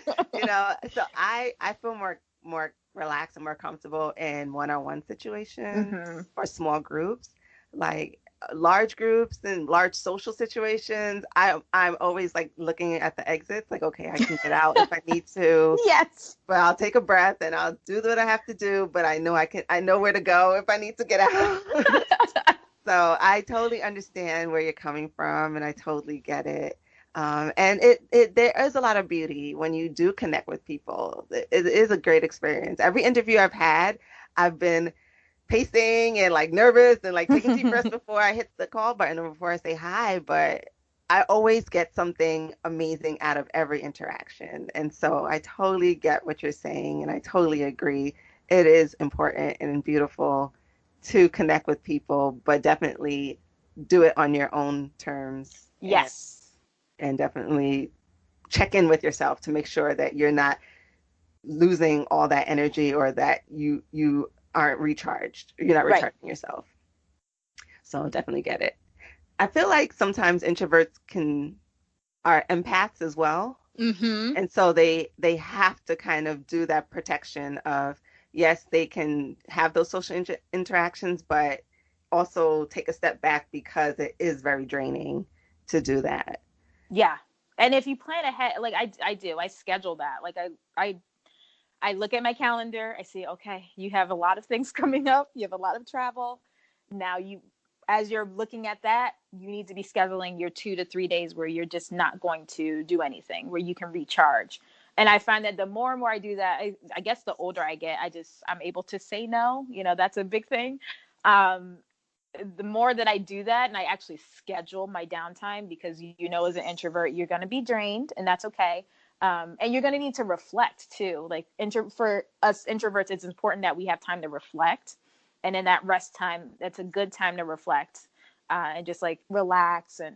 So I feel more relaxed and more comfortable in one-on-one situations or small groups. Like large groups and large social situations, I'm always like looking at the exits, like, okay, I can get out if I need to. Yes. But I'll take a breath and I'll do what I have to do, but I know where to go if I need to get out. So I totally understand where you're coming from, and I totally get it. And there is a lot of beauty when you do connect with people. It is a great experience. Every interview I've had, I've been pacing and like nervous and like taking deep breaths before I hit the call button or before I say hi, but I always get something amazing out of every interaction. And so I totally get what you're saying, and I totally agree. It is important and beautiful to connect with people, but definitely do it on your own terms. Yes. and definitely check in with yourself to make sure that you're not losing all that energy or that you aren't recharged. You're not Right. recharging yourself. So definitely get it. I feel like sometimes introverts can are empaths as well. Mm-hmm. And so they have to kind of do that protection of yes, they can have those social interactions, but also take a step back because it is very draining to do that. Yeah. And if you plan ahead, like I do, I schedule that. Like I look at my calendar, I see, okay, you have a lot of things coming up, you have a lot of travel. Now you as you're looking at that, you need to be scheduling your 2 to 3 days where you're just not going to do anything, where you can recharge. And I find that the more and more I do that, I guess the older I get, I'm able to say no. You know, that's a big thing. Um, the more that I do that and I actually schedule my downtime, because you know, as an introvert, you're going to be drained, and that's okay. And you're going to need to reflect too. Like for us introverts, it's important that we have time to reflect. And in that rest time, that's a good time to reflect, and just like relax and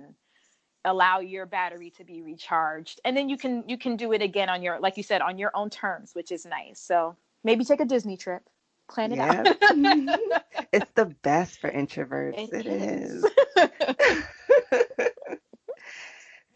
allow your battery to be recharged. And then you can do it again on your, like you said, on your own terms, which is nice. So maybe take a Disney trip, plan it out. Yeah. It's the best for introverts. It It is. is.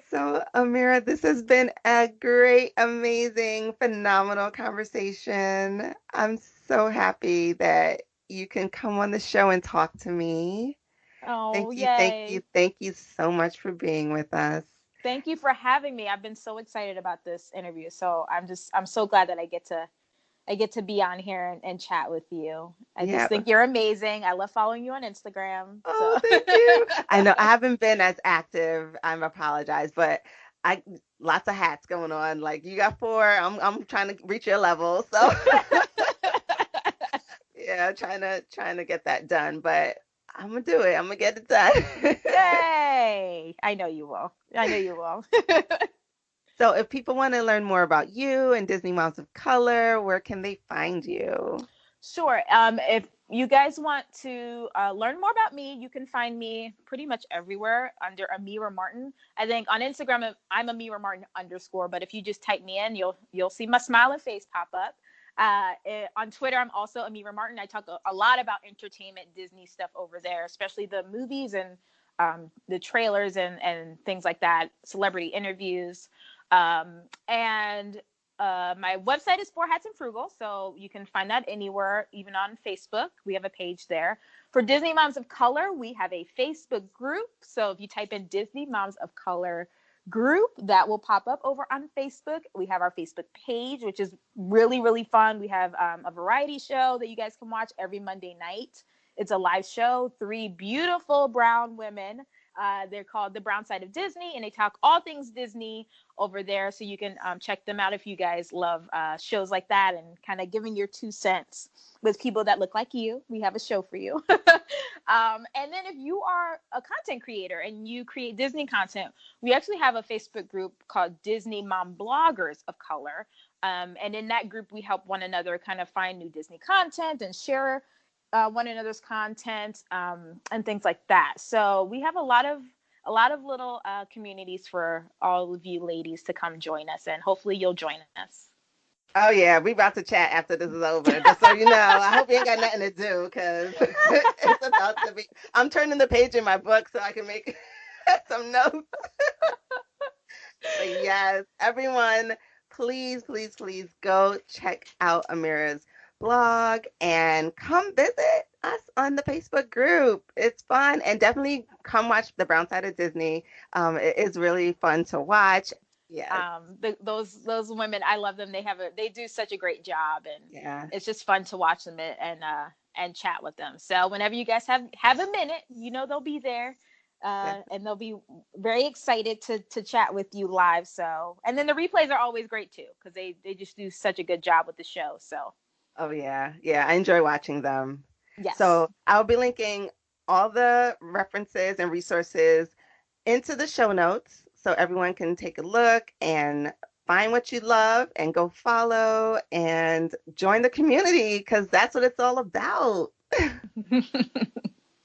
So, Amira, this has been a great, amazing, phenomenal conversation. I'm so happy that you can come on the show and talk to me. Oh, Thank you, thank you, yay. thank you so much for being with us. Thank you for having me. I've been so excited about this interview. So I'm so glad that I get to be on here and chat with you. I just Yeah. think you're amazing. I love following you on Instagram. So Oh, thank you. I know I haven't been as active. I'm apologize, but I lots of hats going on. Like you got four, I'm trying to reach your level. So yeah, trying to get that done, but I'm gonna do it. I'm gonna get it done. Yay. I know you will. I know you will. So if people want to learn more about you and Disney Moms of Color, where can they find you? Sure. If you guys want to learn more about me, you can find me pretty much everywhere under Amira Martin. I think on Instagram I'm Amira Martin underscore, but if you just type me in, you'll see my smiling face pop up. On Twitter, I'm also Amira Martin. I talk a lot about entertainment, Disney stuff over there, especially the movies and the trailers and things like that, celebrity interviews. And My website is Four Hats and Frugal, so you can find that anywhere, even on Facebook. We have a page there. For Disney Moms of Color, we have a Facebook group. So if you type in Disney Moms of Color group, that will pop up over on Facebook. We have our Facebook page, which is really, really fun. We have a variety show that you guys can watch every Monday night. It's a live show, three beautiful brown women. They're called The Brown Side of Disney, and they talk all things Disney over there. So you can check them out if you guys love shows like that and kind of giving your 2 cents with people that look like you. We have a show for you. And then if you are a content creator and you create Disney content, we actually have a Facebook group called Disney Mom Bloggers of Color. And in that group, we help one another kind of find new Disney content and share one another's content, and things like that. So we have a lot of little communities for all of you ladies to come join us, and hopefully you'll join us. Oh yeah, we about to chat after this is over. Just so you know, I hope you ain't got nothing to do because it's about to be. I'm turning the page in my book so I can make some notes. But yes, everyone, please, please, please go check out Amira's blog and come visit us on the Facebook group. It's fun and definitely come watch The Brown Side of Disney. It is really fun to watch. Yes, Those women, I love them. They do such a great job, and yeah. it's just fun to watch them and chat with them. So whenever you guys have a minute, they'll be there. And they'll be very excited to chat with you live. So, and then the replays are always great too, because they just do such a good job with the show. So, Oh yeah, yeah. I enjoy watching them. yes. So I'll be linking all the references and resources into the show notes so everyone can take a look and find what you love and go follow and join the community because that's what it's all about.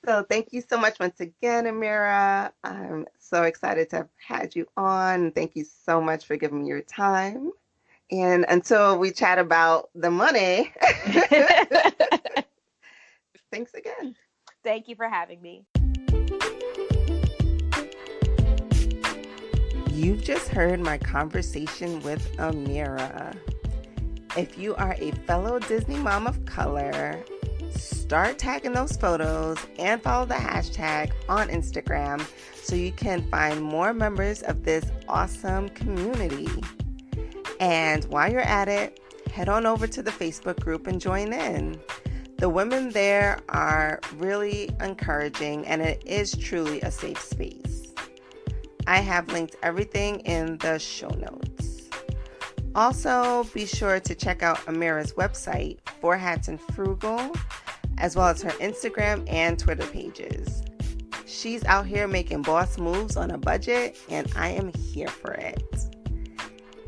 So thank you so much once again, Amira. I'm so excited to have had you on. Thank you so much for giving me your time. And until we chat about the money, thanks again. Thank you for having me. You've just heard my conversation with Amira. If you are a fellow Disney mom of color, start tagging those photos and follow the hashtag on Instagram so you can find more members of this awesome community. And while you're at it, head on over to the Facebook group and join in. The women there are really encouraging, and it is truly a safe space. I have linked everything in the show notes. Also, be sure to check out Amira's website, Four Hats and Frugal, as well as her Instagram and Twitter pages. She's out here making boss moves on a budget, and I am here for it.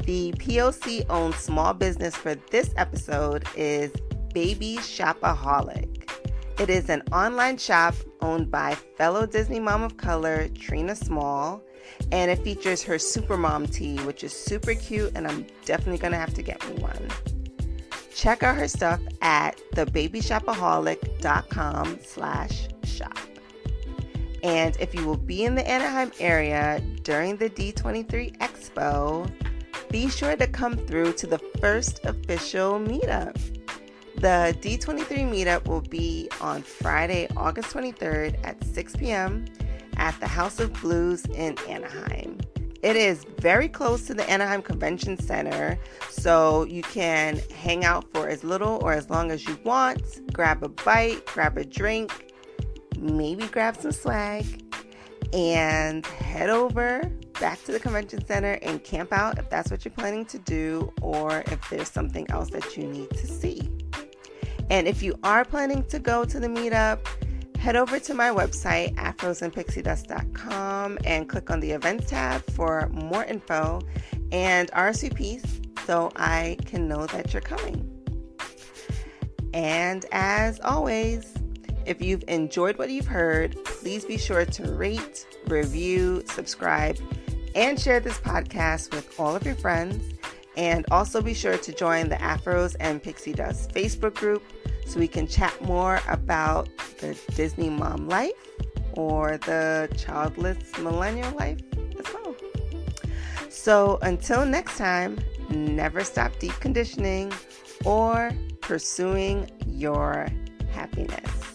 The POC-owned small business for this episode is Baby Shopaholic. It is an online shop owned by fellow Disney mom of color, Trina Small, and it features her Supermom tee, which is super cute, and I'm definitely going to have to get me one. Check out her stuff at thebabyshopaholic.com/shop. And if you will be in the Anaheim area during the D23 Expo, be sure to come through to the first official meetup. The D23 meetup will be on Friday, August 23rd at 6 p.m. at the House of Blues in Anaheim. It is very close to the Anaheim Convention Center, so you can hang out for as little or as long as you want, grab a bite, grab a drink, maybe grab some swag, and head over back to the convention center and camp out if that's what you're planning to do, or if there's something else that you need to see. And if you are planning to go to the meetup, head over to my website, afrosandpixiedust.com, and click on the events tab for more info and RSVPs so I can know that you're coming. And as always, if you've enjoyed what you've heard, please be sure to rate, review, subscribe, and share this podcast with all of your friends. And also be sure to join the Afros and Pixie Dust Facebook group so we can chat more about the Disney mom life or the childless millennial life as well. So until next time, never stop deep conditioning or pursuing your happiness.